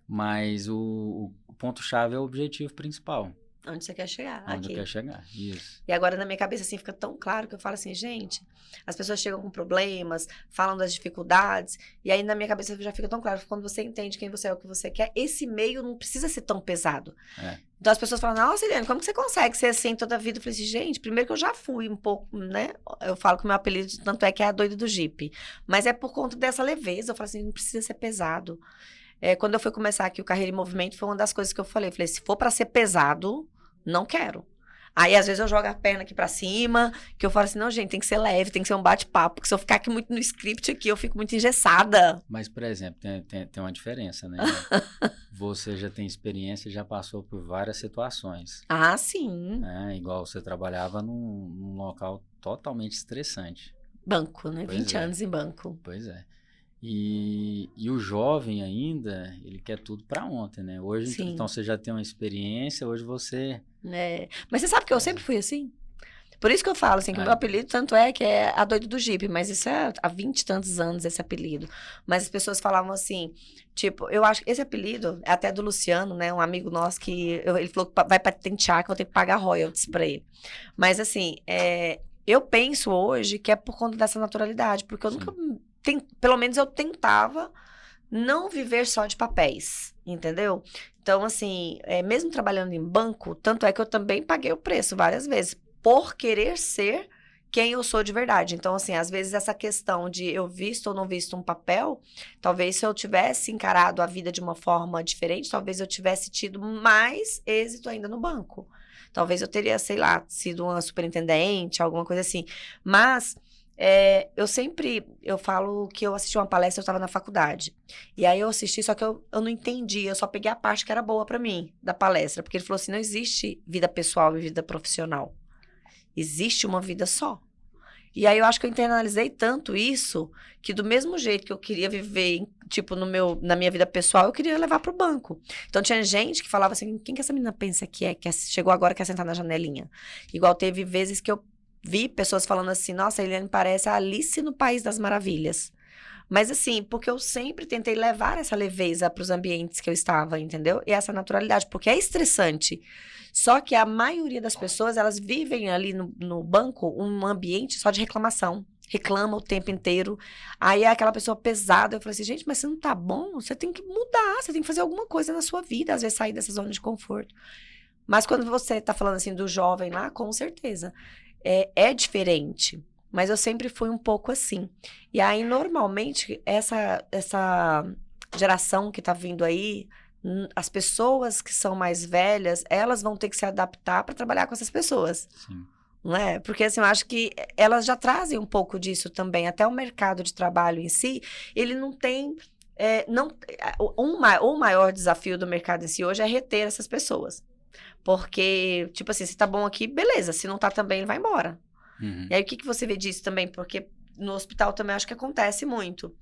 Mas o ponto-chave é o objetivo principal. Onde você quer chegar? Onde Aqui. eu quero chegar, isso. E agora na minha cabeça assim fica tão claro que eu falo assim, gente, as pessoas chegam com problemas, falam das dificuldades, e aí na minha cabeça já fica tão claro que quando você entende quem você é, o que você quer, esse meio não precisa ser tão pesado. É. Então as pessoas falam, nossa, Eliane, como que você consegue ser assim toda a vida? Eu falei assim, gente, primeiro que eu já fui um pouco, né? Eu falo que o meu apelido, tanto é que é a doida do Jeep. Mas é por conta dessa leveza. Eu falo assim, não precisa ser pesado. Quando eu fui começar aqui o Carreira em Movimento, foi uma das coisas que eu falei. Eu falei, se for pra ser pesado, não quero. Aí, às vezes, eu jogo a perna aqui pra cima, que eu falo assim, não, gente, tem que ser leve, tem que ser um bate-papo, porque se eu ficar aqui muito no script aqui, eu fico muito engessada. Mas, por exemplo, tem uma diferença, né? Você já tem experiência, já passou por várias situações. Ah, sim. Né? Igual você trabalhava num local totalmente estressante. Banco, né? Pois 20 é. anos em banco. Pois é. E o jovem ainda, ele quer tudo pra ontem, né? Hoje, Sim. então, você já tem uma experiência, hoje você... Mas você sabe que eu sempre fui assim? Por isso que eu falo, assim, que o meu apelido, tanto é que é a doida do Jeep, mas isso é há 20 e tantos anos, esse apelido. Mas as pessoas falavam assim, tipo, eu acho que esse apelido é até do Luciano, né, um amigo nosso que, ele falou que vai patentear, que eu vou ter que pagar royalties pra ele. Mas assim, eu penso hoje que é por conta dessa naturalidade, porque eu nunca, pelo menos eu tentava não viver só de papéis, entendeu? Então, assim, mesmo trabalhando em banco, tanto é que eu também paguei o preço várias vezes, por querer ser quem eu sou de verdade. Então, assim, às vezes essa questão de eu visto ou não visto um papel, talvez se eu tivesse encarado a vida de uma forma diferente, talvez eu tivesse tido mais êxito ainda no banco. Talvez eu teria, sei lá, sido uma superintendente, alguma coisa assim. Mas... eu falo que eu assisti uma palestra, eu estava na faculdade. E aí eu assisti, só que eu não entendi, eu só peguei a parte que era boa pra mim, da palestra. Porque ele falou assim, não existe vida pessoal e vida profissional. Existe uma vida só. E aí eu acho que eu internalizei tanto isso, que do mesmo jeito que eu queria viver, tipo, na minha vida pessoal, eu queria levar pro banco. Então tinha gente que falava assim, quem que essa menina pensa que chegou agora, quer sentar na janelinha? Igual teve vezes que eu vi pessoas falando assim, nossa, a Eliane parece a Alice no País das Maravilhas. Mas assim, porque eu sempre tentei levar essa leveza para os ambientes que eu estava, entendeu? E essa naturalidade, porque é estressante. Só que a maioria das pessoas, elas vivem ali no banco um ambiente só de reclamação. Reclama o tempo inteiro. Aí é aquela pessoa pesada. Eu falei assim, gente, mas você não tá bom? Você tem que mudar, você tem que fazer alguma coisa na sua vida. Às vezes sair dessa zona de conforto. Mas quando você tá falando assim do jovem lá, com certeza. É diferente, mas eu sempre fui um pouco assim. E aí, normalmente, essa geração que tá vindo aí, as pessoas que são mais velhas, elas vão ter que se adaptar para trabalhar com essas pessoas. Sim. Não é? Porque, assim, eu acho que elas já trazem um pouco disso também. Até o mercado de trabalho em si, ele não tem... o maior desafio do mercado em si hoje é reter essas pessoas. Porque, tipo assim, se tá bom aqui, beleza. Se não tá também, ele vai embora. Uhum. E aí, o que você vê disso também? Porque no hospital também acho que acontece muito.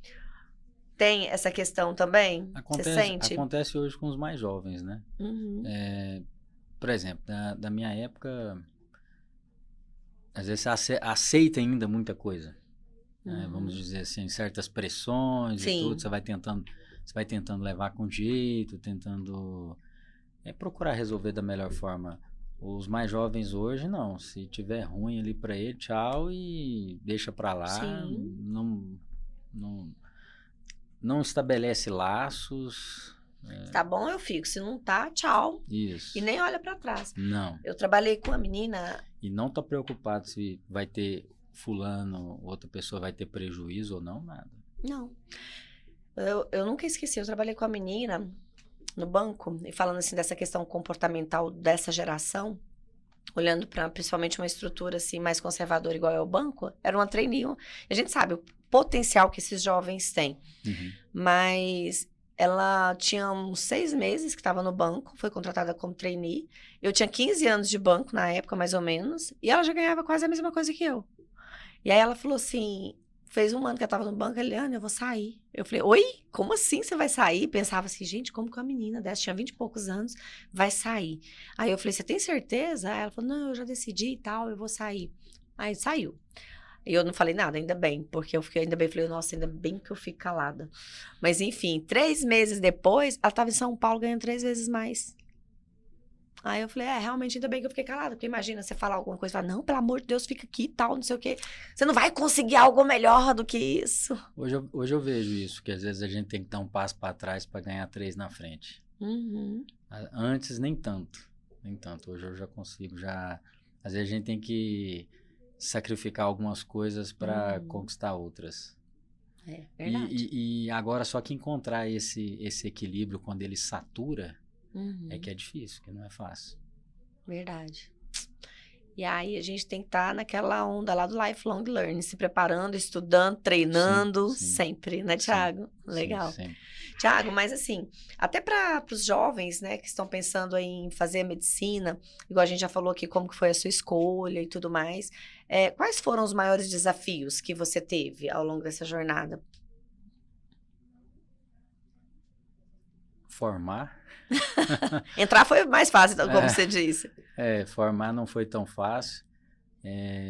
Tem essa questão também? Você sente? Acontece hoje com os mais jovens, né? Uhum. Por exemplo, da minha época, às vezes você aceita ainda muita coisa. Né? Vamos dizer assim, certas pressões e tudo. Você vai tentando levar com jeito, tentando... procurar resolver da melhor forma. Os mais jovens hoje, não. Se tiver ruim ali pra ele, tchau e deixa pra lá. Sim. Não estabelece laços. Tá bom, eu fico. Se não tá, tchau. Isso. E nem olha pra trás. Não. Eu trabalhei com uma menina... E não tá preocupado se vai ter fulano, outra pessoa vai ter prejuízo ou não, nada. Não. Eu nunca esqueci. Eu trabalhei com a menina... no banco, e falando assim dessa questão comportamental dessa geração, olhando para principalmente uma estrutura assim mais conservadora igual é o banco, era uma trainee. A gente sabe o potencial que esses jovens têm. Uhum. Mas ela tinha uns 6 meses que estava no banco, foi contratada como trainee. Eu tinha 15 anos de banco na época, mais ou menos, e ela já ganhava quase a mesma coisa que eu. E aí ela falou assim... Fez um ano que eu tava no banco, Eliane, eu vou sair. Eu falei, oi? Como assim você vai sair? Pensava assim, gente, como que uma menina dessa, tinha 20 e poucos anos, vai sair? Aí eu falei, você tem certeza? Aí ela falou, não, eu já decidi e tal, eu vou sair. Aí saiu. E eu não falei nada, ainda bem, porque eu fiquei, ainda bem, falei, nossa, ainda bem que eu fico calada. Mas enfim, 3 meses depois, ela tava em São Paulo ganhando 3 vezes mais. Aí eu falei, realmente ainda bem que eu fiquei calada, porque imagina você falar alguma coisa e falar, não, pelo amor de Deus, fica aqui e tal, não sei o quê. Você não vai conseguir algo melhor do que isso. Hoje eu vejo isso, que às vezes a gente tem que dar um passo para trás para ganhar 3 na frente. Uhum. Antes, nem tanto. Nem tanto. Hoje eu já consigo, já... Às vezes a gente tem que sacrificar algumas coisas para conquistar outras. É verdade. E agora, só que encontrar esse equilíbrio quando ele satura, é que é difícil, que não é fácil. Verdade. E aí a gente tem que estar naquela onda lá do lifelong learning, se preparando, estudando, treinando, Sim. sempre, né, Thiago? Legal. Sim. Thiago, mas assim, até para os jovens, né, que estão pensando em fazer medicina, igual a gente já falou aqui como que foi a sua escolha e tudo mais, quais foram os maiores desafios que você teve ao longo dessa jornada? Formar. Entrar foi mais fácil, como você disse. Formar não foi tão fácil.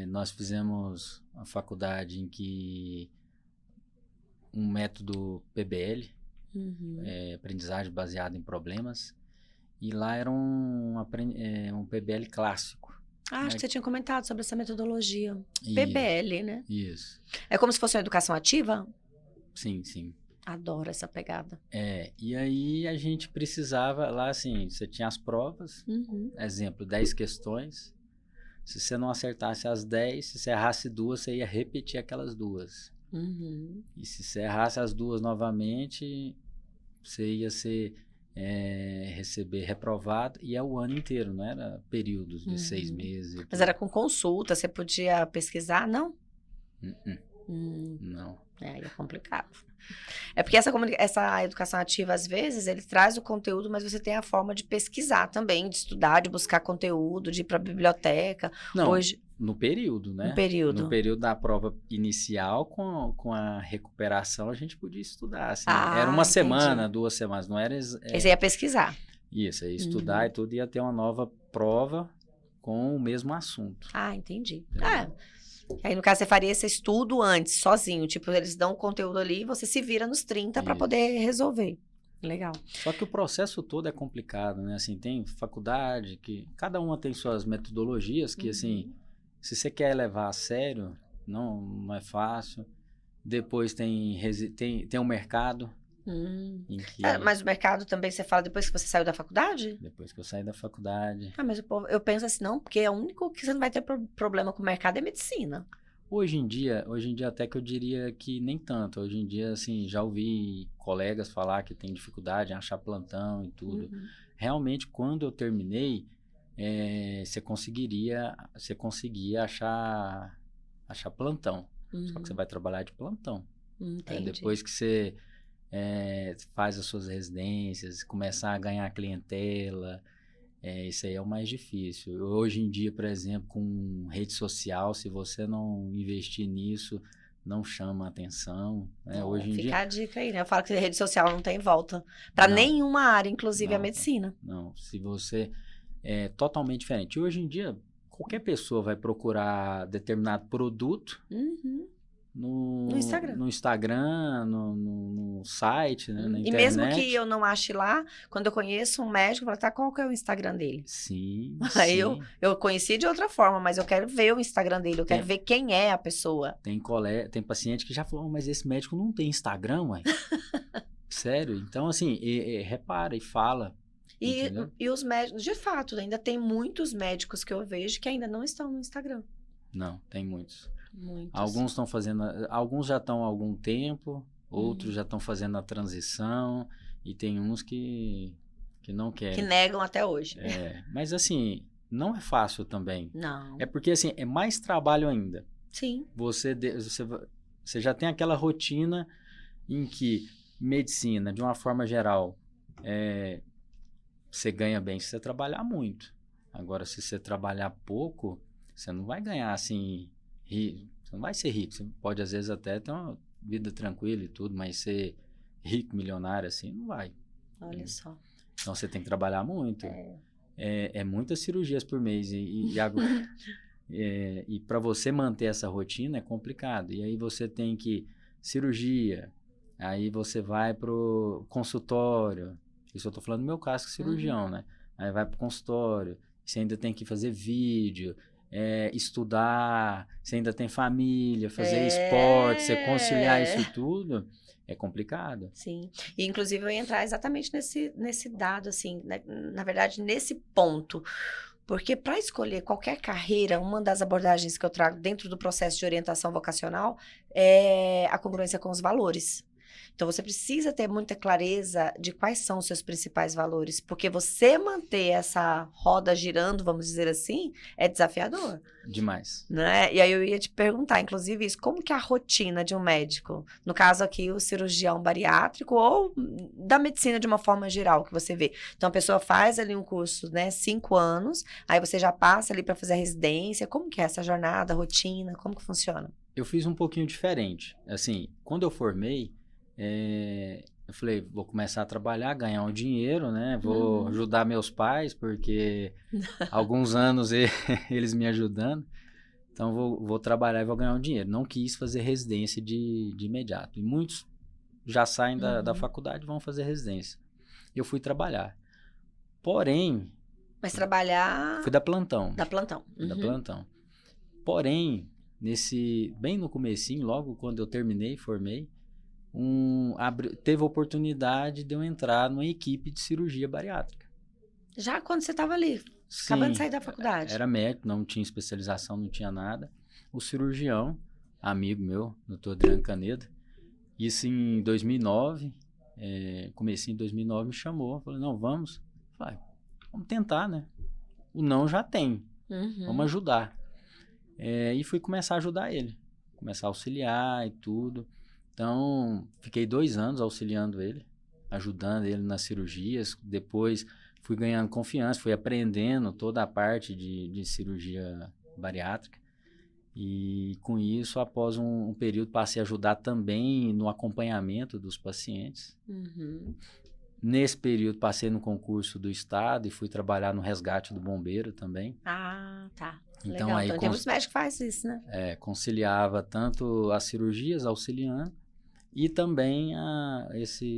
Nós fizemos uma faculdade em que um método PBL, aprendizagem baseada em problemas, e lá era um PBL clássico. Acho que você tinha comentado sobre essa metodologia. PBL, né? Isso. É como se fosse uma educação ativa? Sim. Adoro essa pegada. E aí a gente precisava, lá assim, você tinha as provas, exemplo, 10 questões. Se você não acertasse as 10, se você errasse 2, você ia repetir aquelas 2. E se você errasse as 2 novamente, você ia receber reprovado, e é o ano inteiro, não era períodos de 6 meses. Mas era com consulta, você podia pesquisar, não? Não. Aí é complicado. É porque essa educação ativa, às vezes, ele traz o conteúdo, mas você tem a forma de pesquisar também, de estudar, de buscar conteúdo, de ir para a biblioteca. Não, hoje, no período, né? No período. No período da prova inicial, com a recuperação, a gente podia estudar. Assim, era uma semana, 2 semanas, não era... Você ia pesquisar. Isso, ia estudar e tudo, ia ter uma nova prova com o mesmo assunto. Entendi. Aí, no caso, você faria esse estudo antes, sozinho. Tipo, eles dão o conteúdo ali e você se vira nos 30 para poder resolver. Legal. Só que o processo todo é complicado, né? Assim, tem faculdade que... Cada uma tem suas metodologias que, assim, se você quer levar a sério, não é fácil. Depois tem um mercado. Em que... Mas o mercado também você fala depois que você saiu da faculdade? Depois que eu saí da faculdade. Mas eu penso assim, não, porque o único que você não vai ter problema com o mercado é medicina. Hoje em dia até que eu diria que nem tanto. Hoje em dia, assim, já ouvi colegas falar que tem dificuldade em achar plantão e tudo. Realmente, quando eu terminei, você conseguia achar plantão. Só que você vai trabalhar de plantão. Depois que você faz as suas residências, começar a ganhar clientela, isso aí é o mais difícil. Hoje em dia, por exemplo, com rede social, se você não investir nisso, não chama atenção. Hoje em Fica a dica aí, né? Eu falo que a rede social não tem volta para nenhuma área, inclusive a medicina. Não, se você é totalmente diferente. Hoje em dia, qualquer pessoa vai procurar determinado produto no Instagram, no site, né, na internet. E mesmo que eu não ache lá, quando eu conheço um médico, eu falo, qual que é o Instagram dele? Sim. Aí eu conheci de outra forma, mas eu quero ver o Instagram dele, eu quero ver quem é a pessoa. Tem paciente que já falou, mas esse médico não tem Instagram, ué. Sério? Então, assim, repara e fala. E os médicos, de fato, ainda tem muitos médicos que eu vejo que ainda não estão no Instagram. Não, tem muitos. Muitos. Alguns estão fazendo, alguns já estão há algum tempo, outros já estão fazendo a transição, e tem uns que não querem. Que negam até hoje. Mas assim, não é fácil também. Não. É porque assim, é mais trabalho ainda. Sim. Você já tem aquela rotina em que medicina, de uma forma geral, você ganha bem se você trabalhar muito. Agora, se você trabalhar pouco, você não vai ganhar assim... Rico. Você não vai ser rico, você pode às vezes até ter uma vida tranquila e tudo, mas ser rico, milionário assim, não vai. Olha só. Então você tem que trabalhar muito. Muitas cirurgias por mês e para você manter essa rotina é complicado. E aí você tem que cirurgia, aí você vai pro consultório. Isso eu tô falando no meu caso, cirurgião, né? aí vai pro consultório, você ainda tem que fazer vídeo, estudar, você ainda tem família, fazer esporte, você conciliar isso tudo, é complicado. Sim. E, inclusive, eu ia entrar exatamente nesse dado, assim, né? Na verdade, nesse ponto. Porque para escolher qualquer carreira, uma das abordagens que eu trago dentro do processo de orientação vocacional é a congruência com os valores. Então, você precisa ter muita clareza de quais são os seus principais valores, porque você manter essa roda girando, vamos dizer assim, é desafiador. Demais. Né? E aí eu ia te perguntar, inclusive, isso, como que é a rotina de um médico? No caso aqui, o cirurgião bariátrico ou da medicina de uma forma geral, que você vê. Então, a pessoa faz ali um curso, né, 5 anos, aí você já passa ali para fazer a residência. Como que é essa jornada, a rotina? Como que funciona? Eu fiz um pouquinho diferente. Assim, quando eu formei, eu falei, vou começar a trabalhar, ganhar um dinheiro, né? Vou ajudar meus pais, porque há alguns anos eles me ajudando. Então, vou trabalhar e vou ganhar um dinheiro. Não quis fazer residência de imediato. E muitos já saem da faculdade e vão fazer residência. Eu fui trabalhar. Porém... Mas trabalhar... Fui da plantão. Da plantão. Da plantão. Porém, bem no comecinho, logo quando eu terminei, formei, teve a oportunidade de eu entrar numa equipe de cirurgia bariátrica. Já quando você estava ali, Sim, acabando de sair da faculdade? Era médico, não tinha especialização, não tinha nada. O cirurgião, amigo meu, Dr. Adriano Caneda, isso em 2009, comecinho em 2009, me chamou, falou, não, vamos. Falei, vamos tentar, né? O não já tem, vamos ajudar. E fui começar a ajudar ele, começar a auxiliar e tudo. Então, fiquei 2 anos auxiliando ele, ajudando ele nas cirurgias. Depois, fui ganhando confiança, fui aprendendo toda a parte de cirurgia bariátrica. E, com isso, após um período, passei a ajudar também no acompanhamento dos pacientes. Nesse período, passei no concurso do Estado e fui trabalhar no resgate do bombeiro também. Ah, tá. Então, legal. aí, Então, tem muitos médicos que fazem isso, né? Conciliava tanto as cirurgias, auxiliando, e também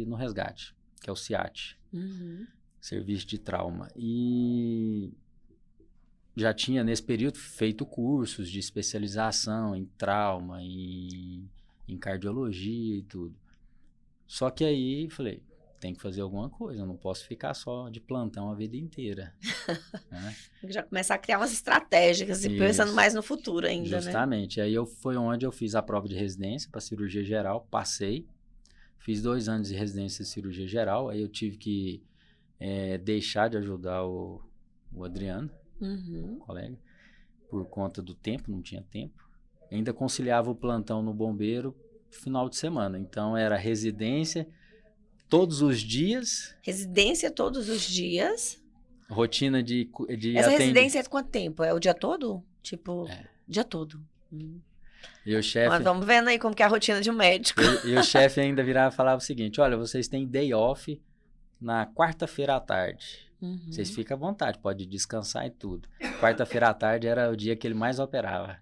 no resgate, que é o CIAT, Serviço de Trauma. E já tinha, nesse período, feito cursos de especialização em trauma, em cardiologia e tudo. Só que aí, falei, tem que fazer alguma coisa, eu não posso ficar só de plantão a vida inteira. Né? Já começar a criar umas estratégias e pensando mais no futuro ainda, justamente. né? Aí foi onde eu fiz a prova de residência para cirurgia geral, passei, fiz 2 anos de residência de cirurgia geral, aí eu tive que deixar de ajudar o Adriano, colega, por conta do tempo, não tinha tempo. Ainda conciliava o plantão no bombeiro final de semana, então era residência todos os dias. Residência todos os dias. Rotina de Essa residência é quanto tempo? É o dia todo? Tipo, dia todo. E o chefe... Mas vamos vendo aí como que é a rotina de um médico. E o chefe ainda virava e falava o seguinte, olha, vocês têm day off na quarta-feira à tarde. Vocês ficam à vontade, pode descansar e tudo. Quarta-feira à tarde era o dia que ele mais operava.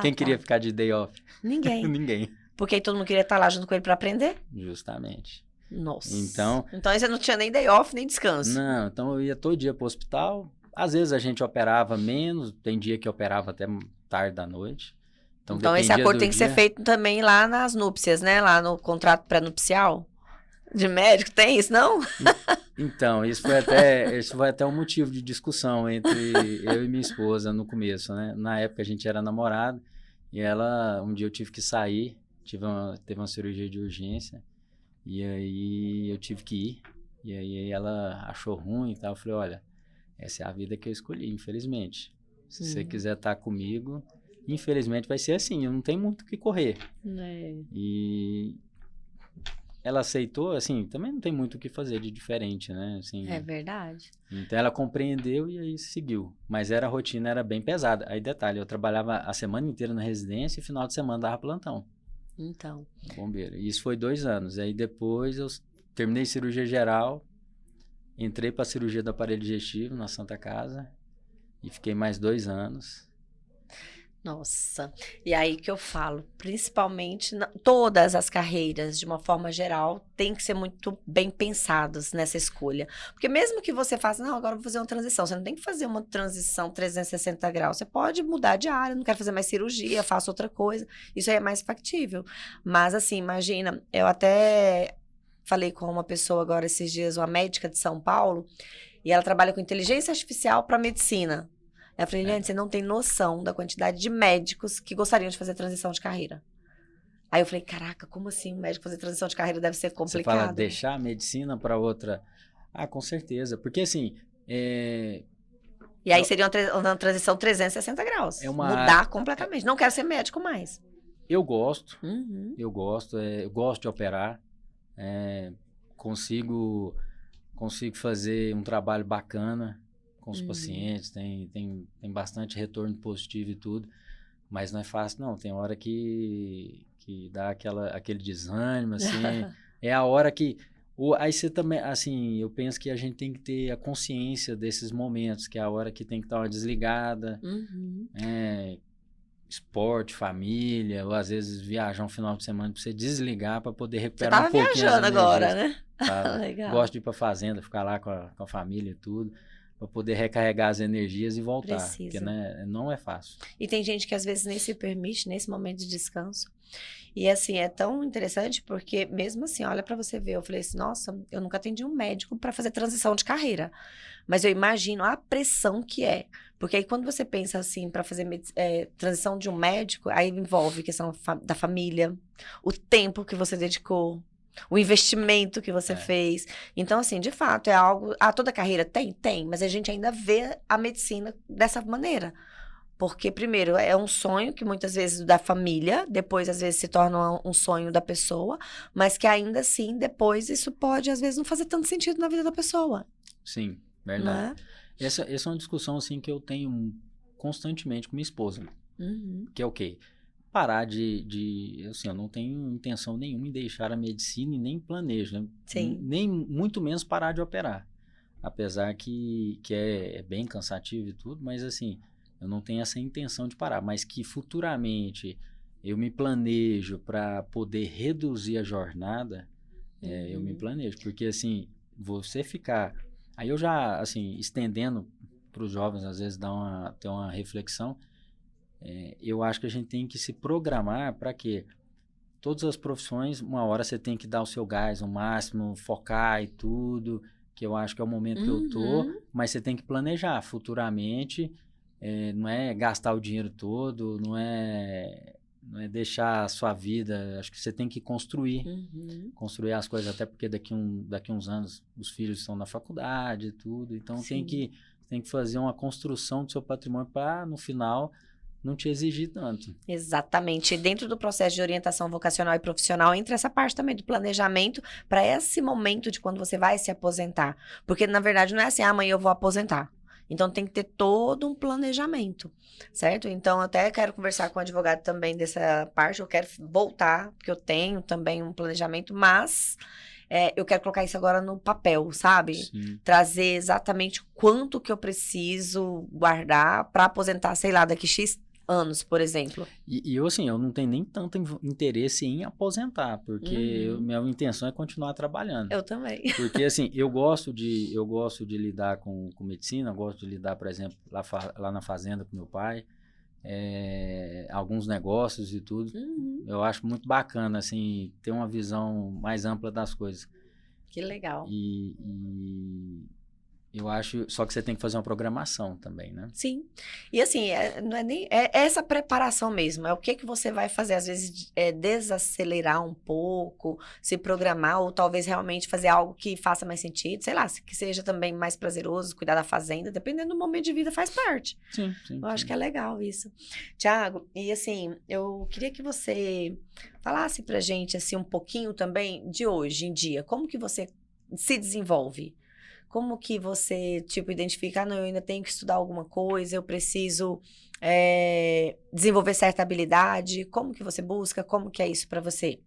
Quem queria ficar de day off? Ninguém. Ninguém. Porque aí todo mundo queria estar lá junto com ele para aprender? Justamente. Nossa. Então aí você não tinha nem day off, nem descanso. Não, então eu ia todo dia pro hospital. Às vezes a gente operava menos, tem dia que operava até tarde da noite. Então esse acordo tem que ser feito também lá nas núpcias, né? Lá no contrato pré-nupcial de médico, tem isso, não? Então, isso foi até um motivo de discussão entre eu e minha esposa no começo, né? Na época a gente era namorado e um dia eu tive que sair, teve uma cirurgia de urgência. E aí eu tive que ir, e aí ela achou ruim e tal, eu falei, olha, essa é a vida que eu escolhi, infelizmente. Se você quiser estar comigo, infelizmente vai ser assim, eu não tenho muito o que correr. E ela aceitou, assim, também não tem muito o que fazer de diferente, né? Assim, é verdade. Então ela compreendeu e aí seguiu, mas a rotina era bem pesada. Aí detalhe, eu trabalhava a semana inteira na residência e final de semana dava plantão. Então. Bombeiro. E isso foi 2 anos. Aí depois eu terminei cirurgia geral, entrei para cirurgia do aparelho digestivo na Santa Casa e fiquei mais 2 anos. Nossa, e aí que eu falo, principalmente todas as carreiras, de uma forma geral, tem que ser muito bem pensadas nessa escolha. Porque mesmo que você faça, não, agora eu vou fazer uma transição, você não tem que fazer uma transição 360 graus, você pode mudar de área, não quero fazer mais cirurgia, faço outra coisa, isso aí é mais factível. Mas assim, imagina, eu até falei com uma pessoa agora esses dias, uma médica de São Paulo, e ela trabalha com inteligência artificial para medicina. Eu falei, Eliane, você não tem noção da quantidade de médicos que gostariam de fazer transição de carreira. Aí eu falei, caraca, como assim um médico fazer transição de carreira deve ser Você fala complicado? deixar a medicina para outra. Ah, com certeza. Porque assim, E aí seria uma transição 360 graus. é uma. Mudar completamente. Não quero ser médico mais. Eu gosto, Uhum. eu gosto de operar. é, consigo, consigo fazer um trabalho bacana com os pacientes, tem bastante retorno positivo e tudo, mas não é fácil não, tem hora que dá aquele desânimo, assim, é a hora que, aí você também, assim, eu penso que a gente tem que ter a consciência desses momentos, que é a hora que tem que dar uma desligada, Uhum. esporte, família, ou às vezes viajar um final de semana para você desligar para poder Você recuperar tava um pouquinho as viajando agora, energias. né? Tava. Legal. Gosto de ir para fazenda, ficar lá com a família e tudo, para poder recarregar as energias e voltar, porque Precisa. né, não é fácil. E tem gente que às vezes nem se permite nesse momento de descanso. E assim, é tão interessante porque mesmo assim, olha pra você ver, eu falei assim, nossa, eu nunca atendi um médico pra fazer transição de carreira. Mas eu imagino a pressão que é. Porque aí quando você pensa assim, pra fazer transição de um médico, aí envolve questão da família, o tempo que você dedicou, o investimento que você fez. Então, assim, de fato, é algo. Ah, toda carreira tem? Tem, mas a gente ainda vê a medicina dessa maneira. Porque, primeiro, é um sonho que muitas vezes da família, depois, às vezes, se torna um sonho da pessoa, mas que ainda assim, depois, isso pode, às vezes, não fazer tanto sentido na vida da pessoa. Sim, verdade. Né? Essa é uma discussão assim que eu tenho constantemente com minha esposa, Uhum. que é o quê? Parar assim, eu não tenho intenção nenhuma em deixar a medicina e nem planejo, né? Sim. Nem muito menos parar de operar. Apesar que é bem cansativo e tudo, mas assim, eu não tenho essa intenção de parar, mas que futuramente eu me planejo para poder reduzir a jornada, eu me planejo, porque assim, você ficar, aí eu já, assim, estendendo para os jovens, às vezes ter uma reflexão, eu acho que a gente tem que se programar para que todas as profissões, uma hora você tem que dar o seu gás, o máximo, focar e tudo, que eu acho que é o momento que eu tô, mas você tem que planejar futuramente, não é gastar o dinheiro todo, não é deixar a sua vida, acho que você tem que construir as coisas, até porque daqui uns anos os filhos estão na faculdade e tudo, então tem que fazer uma construção do seu patrimônio para, no final, não te exigir tanto. Exatamente. E dentro do processo de orientação vocacional e profissional, entra essa parte também do planejamento para esse momento de quando você vai se aposentar. Porque, na verdade, não é assim, amanhã eu vou aposentar. Então, tem que ter todo um planejamento, certo? Então, eu até quero conversar com o advogado também dessa parte. Eu quero voltar, porque eu tenho também um planejamento, mas eu quero colocar isso agora no papel, sabe? Sim. Trazer exatamente quanto que eu preciso guardar para aposentar, sei lá, daqui X anos, por exemplo. E eu, assim, eu não tenho nem tanto interesse em aposentar, porque minha intenção é continuar trabalhando. Eu também. Porque, assim, eu gosto de lidar com medicina, eu gosto de lidar, por exemplo, lá na fazenda com meu pai, alguns negócios e tudo. Eu acho muito bacana, assim, ter uma visão mais ampla das coisas. Que legal. E eu acho, só que você tem que fazer uma programação também, né? Sim. E assim, não é nem essa preparação mesmo. É o que você vai fazer, às vezes, desacelerar um pouco, se programar, ou talvez realmente fazer algo que faça mais sentido, sei lá, que seja também mais prazeroso, cuidar da fazenda, dependendo do momento de vida, faz parte. Sim. Eu acho que é legal isso. Tiago, e assim, eu queria que você falasse pra gente, assim, um pouquinho também de hoje em dia. Como que você se desenvolve? Como que você, tipo, identifica, não, eu ainda tenho que estudar alguma coisa, eu preciso desenvolver certa habilidade? Como que você busca? Como que é isso para você?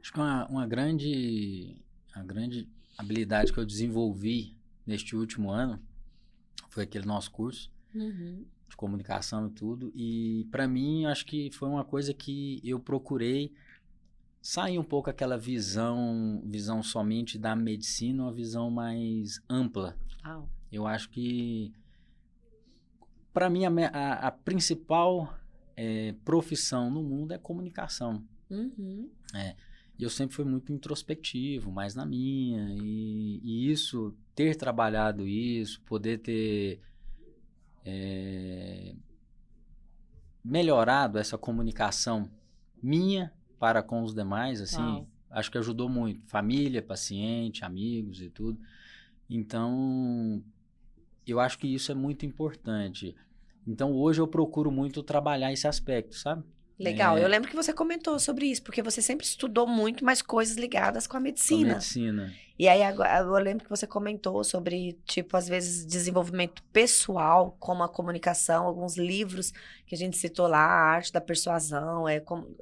Acho que uma grande habilidade que eu desenvolvi neste último ano foi aquele nosso curso, de comunicação e tudo. E para mim, acho que foi uma coisa que eu procurei sair um pouco aquela visão somente da medicina, uma visão mais ampla. Eu acho que, para mim, a principal profissão no mundo é comunicação. E eu sempre fui muito introspectivo, mais na minha. E isso, ter trabalhado isso, poder ter melhorado essa comunicação minha para com os demais, assim, acho que ajudou muito. Família, paciente, amigos e tudo. Então, eu acho que isso é muito importante. Então, hoje eu procuro muito trabalhar esse aspecto, sabe? Legal. Eu lembro que você comentou sobre isso, porque você sempre estudou muito mais coisas ligadas com a medicina. Com a medicina. E aí, agora, eu lembro que você comentou sobre, tipo, às vezes, desenvolvimento pessoal, como a comunicação, alguns livros que a gente citou lá, a arte da persuasão,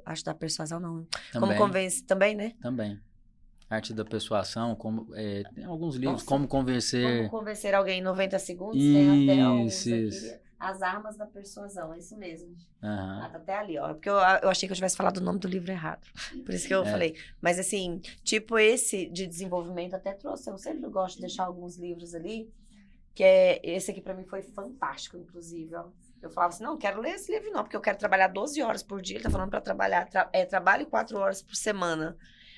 arte da persuasão não, como convence, também, né? Também. Arte da persuasão, tem alguns livros, Nossa, como convencer alguém em 90 segundos, tem até alguns isso. aqui. As armas da persuasão, é isso mesmo. Tá até ali, ó. Porque eu achei que eu tivesse falado o nome do livro errado. Por isso que eu falei. Mas assim, tipo esse de desenvolvimento até trouxe. Eu sempre gosto de deixar alguns livros ali. Que esse aqui pra mim foi fantástico, inclusive, ó. Eu falava assim, não quero ler esse livro não, porque eu quero trabalhar 12 horas por dia. Ele tá falando pra trabalhar, trabalho 4 horas por semana.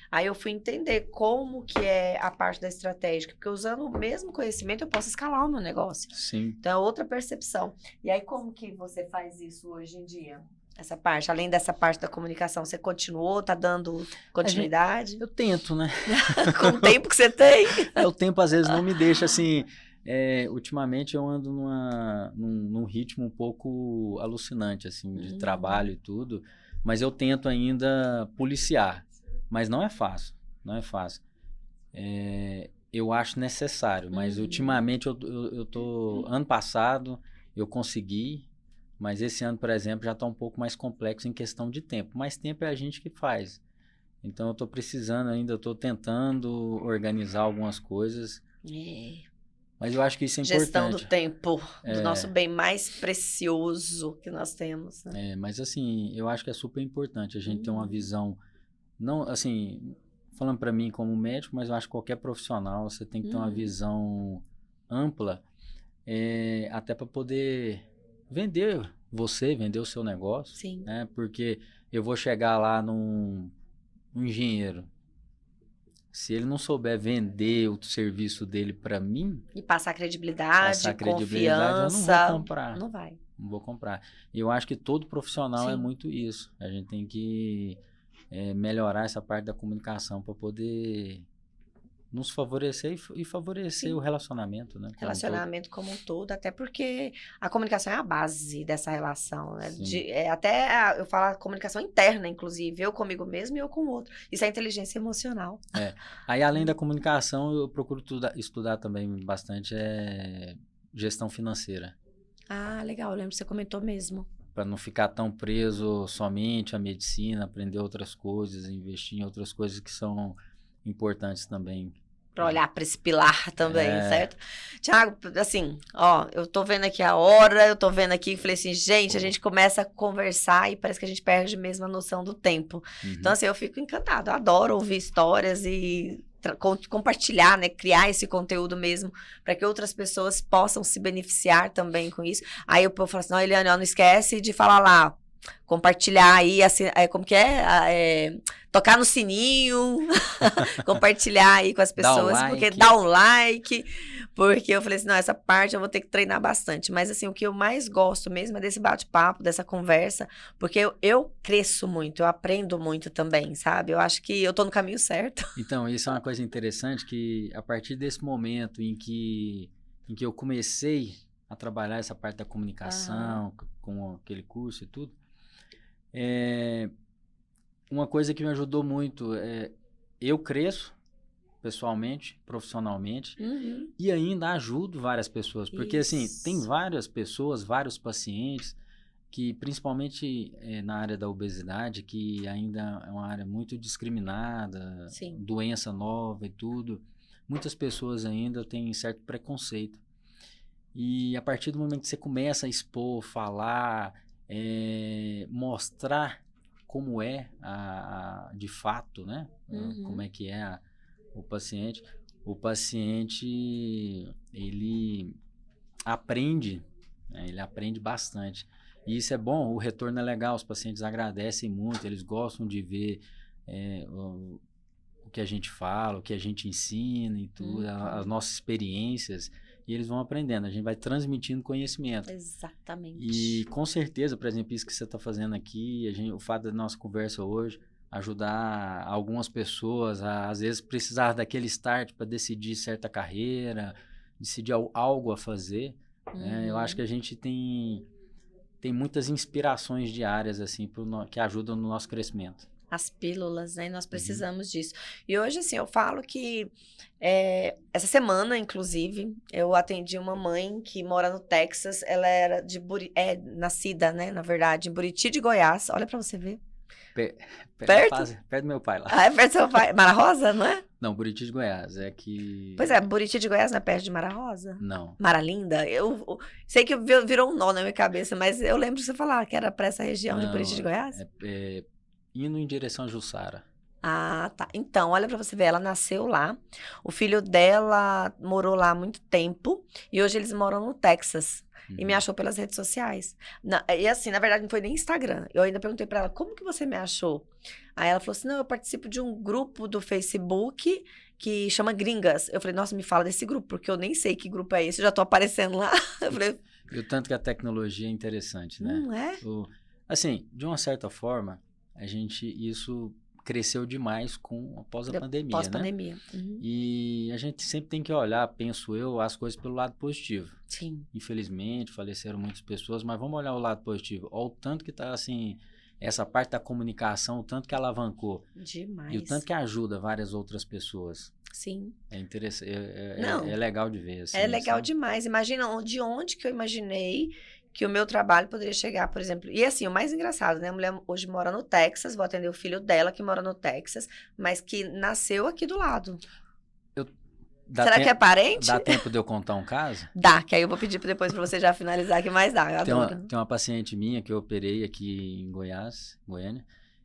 Aí eu fui entender como que é a parte da estratégia, porque usando o mesmo conhecimento eu posso escalar o meu negócio. Sim. Então é outra percepção. E aí como que você faz isso hoje em dia? Essa parte, além dessa parte da comunicação, você continuou, tá dando continuidade? Eu tento, né? Com o tempo que você tem. O tempo às vezes não me deixa assim. Ultimamente eu ando num ritmo um pouco alucinante, assim, de trabalho e tudo, mas eu tento ainda policiar. Mas não é fácil, não é fácil. Eu acho necessário, mas ultimamente eu tô... Ano passado eu consegui, mas esse ano, por exemplo, já está um pouco mais complexo em questão de tempo. Mas tempo é a gente que faz. Então eu tô precisando ainda, eu tô tentando organizar algumas coisas. Mas eu acho que isso é importante. Gestão do tempo, do nosso bem mais precioso que nós temos. Né? Mas assim, eu acho que é super importante a gente ter uma visão... Não, assim, falando para mim como médico, mas eu acho que qualquer profissional, você tem que ter uma visão ampla, até para poder vender o seu negócio. Sim. Né? Porque eu vou chegar lá num engenheiro, se ele não souber vender o serviço dele para mim... E passar credibilidade, confiança... eu não vou comprar. Não vai. Não vou comprar. E eu acho que todo profissional é muito isso. A gente tem que... melhorar essa parte da comunicação para poder nos favorecer e favorecer o relacionamento, né? Relacionamento como um todo, até porque a comunicação é a base dessa relação, né? Eu falo a comunicação interna, inclusive, eu comigo mesmo e eu com o outro. Isso é inteligência emocional. Aí, além da comunicação, eu procuro estudar também bastante gestão financeira. Ah, legal, eu lembro que você comentou mesmo. Para não ficar tão preso somente à medicina, aprender outras coisas, investir em outras coisas que são importantes também. Para olhar para esse pilar também, certo? Tiago, assim, ó, eu tô vendo aqui a hora, eu tô vendo aqui, falei assim, gente, a gente começa a conversar e parece que a gente perde mesmo a noção do tempo. Então, assim, eu fico encantada, eu adoro ouvir histórias e compartilhar, né, criar esse conteúdo mesmo, para que outras pessoas possam se beneficiar também com isso. Aí o povo fala assim, não, Eliane, não esquece de falar lá, compartilhar aí, assim, como que tocar no sininho, compartilhar aí com as pessoas, porque dá um like, porque eu falei assim, não, essa parte eu vou ter que treinar bastante, mas assim, o que eu mais gosto mesmo é desse bate-papo, dessa conversa, porque eu cresço muito, eu aprendo muito também, sabe? Eu acho que eu tô no caminho certo. Então, isso é uma coisa interessante, que a partir desse momento em que eu comecei a trabalhar essa parte da comunicação, com aquele curso e tudo, uma coisa que me ajudou muito eu cresço pessoalmente, profissionalmente, e ainda ajudo várias pessoas, porque assim, tem várias pessoas, vários pacientes que principalmente na área da obesidade, que ainda é uma área muito discriminada, doença nova e tudo, muitas pessoas ainda têm certo preconceito. E a partir do momento que você começa a expor, falar, mostrar como é de fato, né? Como é que é o paciente ele aprende, né? Ele aprende bastante. E isso é bom, o retorno é legal, os pacientes agradecem muito, eles gostam de ver o que a gente fala, o que a gente ensina e tudo, as nossas experiências, e eles vão aprendendo, a gente vai transmitindo conhecimento. Exatamente. E com certeza, por exemplo, isso que você está fazendo aqui, o fato da nossa conversa hoje, ajudar algumas pessoas a, às vezes, precisar daquele start para decidir certa carreira, decidir algo a fazer, né? Eu acho que a gente tem muitas inspirações diárias assim, que ajudam no nosso crescimento. As pílulas, né? Nós precisamos disso. E hoje, assim, eu falo que essa semana, inclusive, eu atendi uma mãe que mora no Texas. Ela era nascida, né? Na verdade, em Buriti de Goiás. Olha pra você ver. Perto do meu pai lá. Ah, é perto do seu pai. Mara Rosa, não é? Não, Buriti de Goiás. É que... Pois é, Buriti de Goiás não é perto de Mara Rosa? Não. Mara Linda? Eu sei que virou um nó na minha cabeça, mas eu lembro de você falar que era pra essa região de Buriti de Goiás. Indo em direção a Jussara. Ah, tá. Então, olha pra você ver, ela nasceu lá. O filho dela morou lá há muito tempo. E hoje eles moram no Texas. E me achou pelas redes sociais. E assim, na verdade, não foi nem Instagram. Eu ainda perguntei pra ela, como que você me achou? Aí ela falou assim, não, eu participo de um grupo do Facebook que chama Gringas. Eu falei, nossa, me fala desse grupo, porque eu nem sei que grupo é esse. Eu já tô aparecendo lá. Eu falei... E o tanto que a tecnologia é interessante, né? Não é? Assim, de uma certa forma... isso cresceu demais após a pandemia, pós-pandemia, né? E a gente sempre tem que olhar, penso eu, as coisas pelo lado positivo. Sim. Infelizmente, faleceram muitas pessoas, mas vamos olhar o lado positivo. Olha o tanto que tá, assim, essa parte da comunicação, o tanto que alavancou. Demais. E o tanto que ajuda várias outras pessoas. Sim. É interessante, é legal de ver, assim. É legal demais. Imagina de onde que eu imaginei que o meu trabalho poderia chegar, por exemplo. E assim, o mais engraçado, né? A mulher hoje mora no Texas, vou atender o filho dela que mora no Texas, mas que nasceu aqui do lado. Será que é parente? Dá tempo de eu contar um caso? Dá, que aí eu vou pedir depois para você já finalizar, que mais dá, eu adoro. Tem uma paciente minha que eu operei aqui em Goiânia,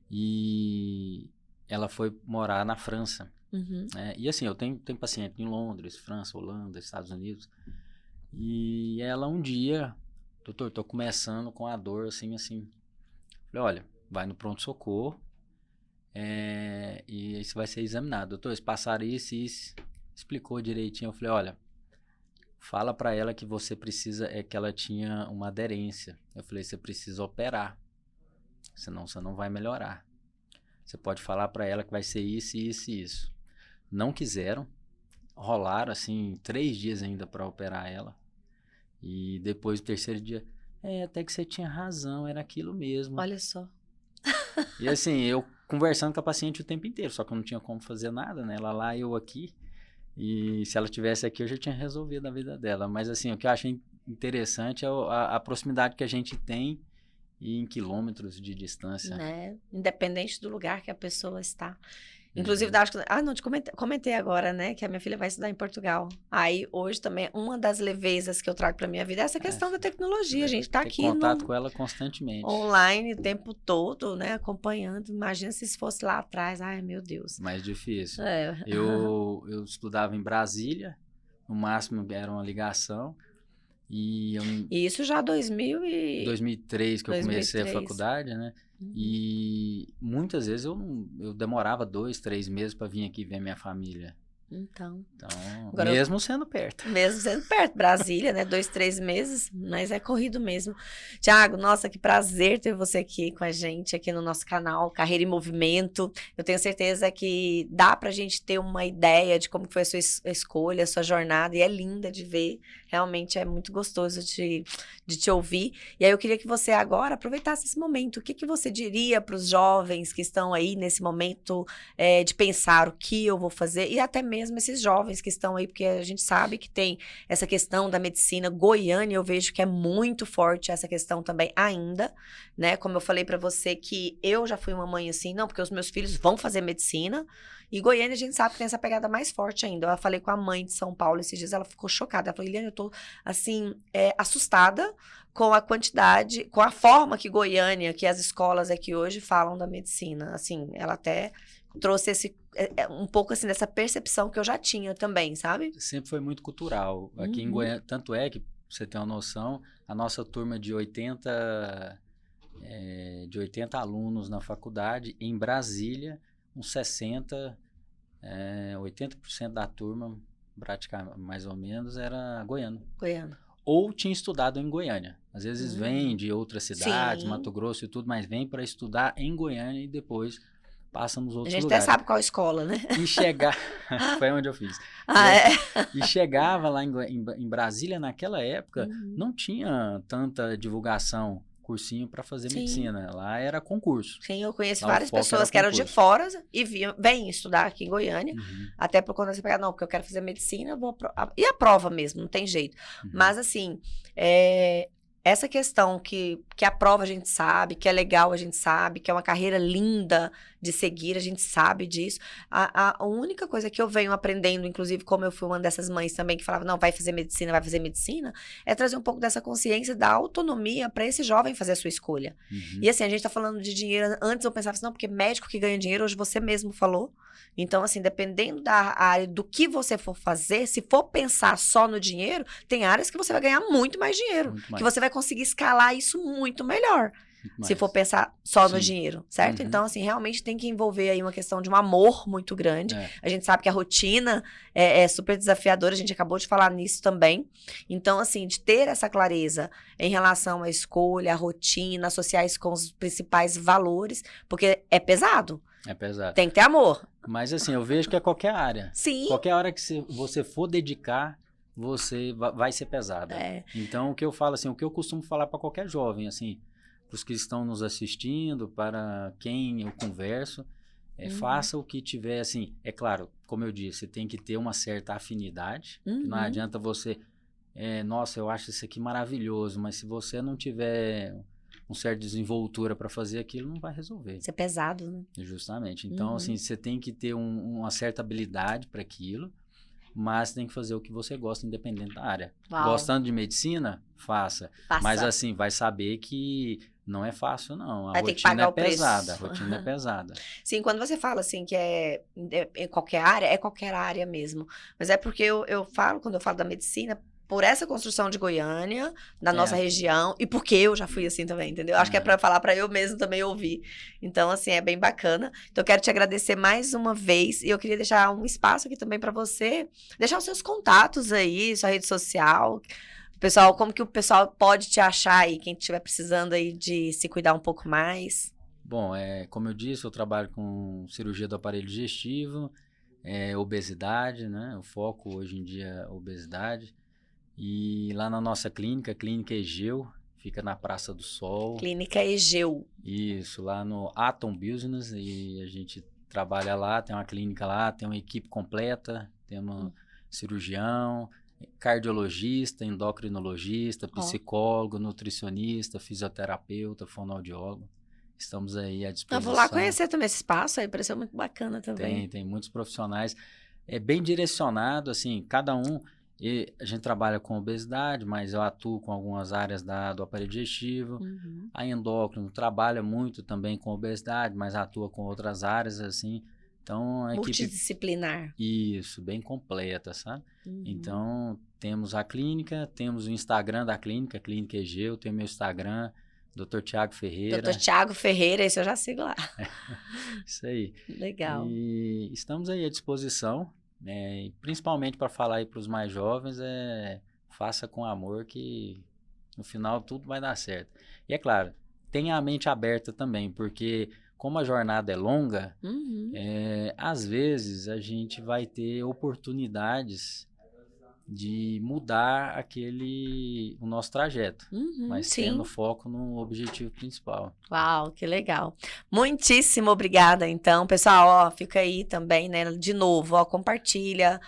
e ela foi morar na França. Né? E assim, eu tenho paciente em Londres, França, Holanda, Estados Unidos, e ela um dia... Doutor, tô começando com a dor assim. Falei, olha, vai no pronto-socorro e isso vai ser examinado. Doutor, eles passaram isso e isso. Explicou direitinho. Eu falei, olha, fala pra ela que você precisa, que ela tinha uma aderência. Eu falei, você precisa operar, senão você não vai melhorar. Você pode falar pra ela que vai ser isso, isso e isso. Não quiseram, rolaram assim 3 dias ainda pra operar ela. E depois do 3º dia, até que você tinha razão, era aquilo mesmo. Olha só. E assim, eu conversando com a paciente o tempo inteiro, só que eu não tinha como fazer nada, né? Ela lá, eu aqui. E se ela tivesse aqui, eu já tinha resolvido a vida dela. Mas assim, o que eu achei interessante é a proximidade que a gente tem e em quilômetros de distância. Né? Independente do lugar que a pessoa está. Inclusive, acho que... não, te comentei agora, né? Que a minha filha vai estudar em Portugal. Aí, hoje também, uma das levezas que eu trago pra minha vida é essa questão da tecnologia. A gente tá aqui contato com ela constantemente. Online o tempo todo, né? Acompanhando. Imagina se fosse lá atrás. Ai, meu Deus. Mais difícil. Eu estudava em Brasília. No máximo, era uma ligação. E isso já 2003 que eu comecei a faculdade, né? E muitas vezes eu demorava 2, 3 meses para vir aqui ver minha família. Então agora mesmo sendo perto. Mesmo sendo perto, Brasília, né? 2, 3 meses, mas é corrido mesmo. Tiago, nossa, que prazer ter você aqui com a gente, aqui no nosso canal Carreira em Movimento. Eu tenho certeza que dá pra gente ter uma ideia de como foi a sua escolha, a sua jornada, e é linda de ver. Realmente é muito gostoso de te ouvir. E aí eu queria que você agora aproveitasse esse momento. O que você diria para os jovens que estão aí nesse momento de pensar o que eu vou fazer, e até mesmo mesmo esses jovens que estão aí, porque a gente sabe que tem essa questão da medicina. Goiânia, eu vejo que é muito forte essa questão também ainda, né? Como eu falei pra você que eu já fui uma mãe assim, não, porque os meus filhos vão fazer medicina. E Goiânia, a gente sabe que tem essa pegada mais forte ainda. Eu falei com a mãe de São Paulo esses dias, ela ficou chocada. Ela falou, Eliane, eu tô, assim, assustada com a quantidade, com a forma que Goiânia, que as escolas aqui hoje falam da medicina. Assim, ela até trouxe um pouco, assim, dessa percepção que eu já tinha também, sabe? Sempre foi muito cultural. Aqui em Goiânia, tanto é que, pra você ter uma noção, a nossa turma de 80 alunos na faculdade, em Brasília, uns 80% da turma, praticamente mais ou menos, era goiano. Goiano. Ou tinha estudado em Goiânia. Às vezes vem de outras cidades, Sim. Mato Grosso e tudo, mas vem para estudar em Goiânia e depois passa nos A outros gente lugares. até sabe qual escola, né? E chegar... Foi onde eu fiz. E chegava lá em Brasília, naquela época, não tinha tanta divulgação, cursinho para fazer medicina. Lá era concurso. Sim, eu conheço Lá várias pessoas que eram de fora e vêm estudar aqui em Goiânia. Até por quando você pegar, não, porque eu quero fazer medicina, e a prova mesmo, não tem jeito. Mas assim, essa questão que a prova a gente sabe, que é legal a gente sabe, que é uma carreira linda de seguir, a gente sabe disso. A única coisa que eu venho aprendendo, inclusive como eu fui uma dessas mães também que falava, não, vai fazer medicina, é trazer um pouco dessa consciência da autonomia para esse jovem fazer a sua escolha. E assim, a gente tá falando de dinheiro, antes eu pensava assim, não, porque médico que ganha dinheiro, hoje você mesmo falou. Então, assim, dependendo da área, do que você for fazer, se for pensar só no dinheiro, tem áreas que você vai ganhar muito mais dinheiro. Que você vai conseguir escalar isso muito melhor. Se for pensar só no dinheiro, certo? Então, assim, realmente tem que envolver aí uma questão de um amor muito grande. A gente sabe que a rotina é super desafiadora, a gente acabou de falar nisso também. Então, assim, de ter essa clareza em relação à escolha, à rotina, associar isso com os principais valores, porque é pesado. É pesado. Tem que ter amor. Mas, assim, eu vejo que é qualquer área. Sim. Qualquer área que você for dedicar, você vai ser pesada. Então, o que eu falo, assim, o que eu costumo falar para qualquer jovem, assim, para os que estão nos assistindo, para quem eu converso, faça o que tiver, assim, é claro, como eu disse, você tem que ter uma certa afinidade, não adianta você, nossa, eu acho isso aqui maravilhoso, mas se você não tiver um certo desenvoltura para fazer aquilo, não vai resolver. Isso é pesado, né? Justamente. Então, assim, você tem que ter uma certa habilidade para aquilo, mas tem que fazer o que você gosta, independente da área. Gostando de medicina, faça. Mas, assim, vai saber que não é fácil, não. A rotina é pesada. A rotina é pesada. Sim, quando você fala, assim, que é qualquer área mesmo. Mas é porque eu falo, quando eu falo da medicina, por essa construção de Goiânia, da nossa região, e porque eu já fui assim também, entendeu? Acho que é pra falar pra eu mesmo também ouvir. Então, assim, é bem bacana. Então, eu quero te agradecer mais uma vez, e eu queria deixar um espaço aqui também pra você, deixar os seus contatos aí, sua rede social. Pessoal, como que o pessoal pode te achar aí, quem estiver precisando aí de se cuidar um pouco mais? Bom, como eu disse, eu trabalho com cirurgia do aparelho digestivo, obesidade, né? O foco hoje em dia é obesidade. E lá na nossa clínica, Clínica Egeu, fica na Praça do Sol. Clínica Egeu. Isso, lá no Atom Business, e a gente trabalha lá, tem uma clínica lá, tem uma equipe completa, tem um cirurgião, cardiologista, endocrinologista, psicólogo, nutricionista, fisioterapeuta, fonoaudiólogo. Estamos aí à disposição. Eu vou lá conhecer também esse espaço aí, pareceu muito bacana também. Tem muitos profissionais. É bem direcionado, assim, cada um... E a gente trabalha com obesidade, mas eu atuo com algumas áreas do aparelho digestivo. A endócrino trabalha muito também com obesidade, mas atua com outras áreas, assim. Então, a multidisciplinar. equipe... Isso, bem completa, sabe? Então, temos a clínica, temos o Instagram da clínica, Clínica Egeu, tem meu Instagram, Dr. Thiago Ferreira. Dr. Thiago Ferreira, esse eu já sigo lá. Isso aí. Legal. E estamos aí à disposição. Principalmente para falar aí para os mais jovens, faça com amor que no final tudo vai dar certo. E é claro, tenha a mente aberta também, porque como a jornada é longa, às vezes a gente vai ter oportunidades de mudar o nosso trajeto, mas sim. tendo foco no objetivo principal. Uau, que legal. Muitíssimo obrigada, então. Pessoal, ó, fica aí também, né? De novo, ó, compartilha.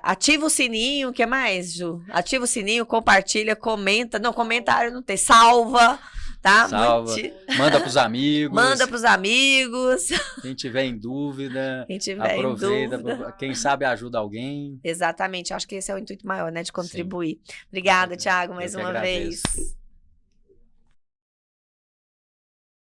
Ativa o sininho, o que mais, Ju? Ativa o sininho, compartilha, comenta. Não, comentário não tem. Salva, tá? Salva, manda pros amigos. Manda pros amigos. Quem tiver em dúvida, Quem tiver aproveita. em dúvida. Quem sabe ajuda alguém. Exatamente, acho que esse é o intuito maior, né? De contribuir. Obrigada, Thiago, mais Eu que uma agradeço. vez.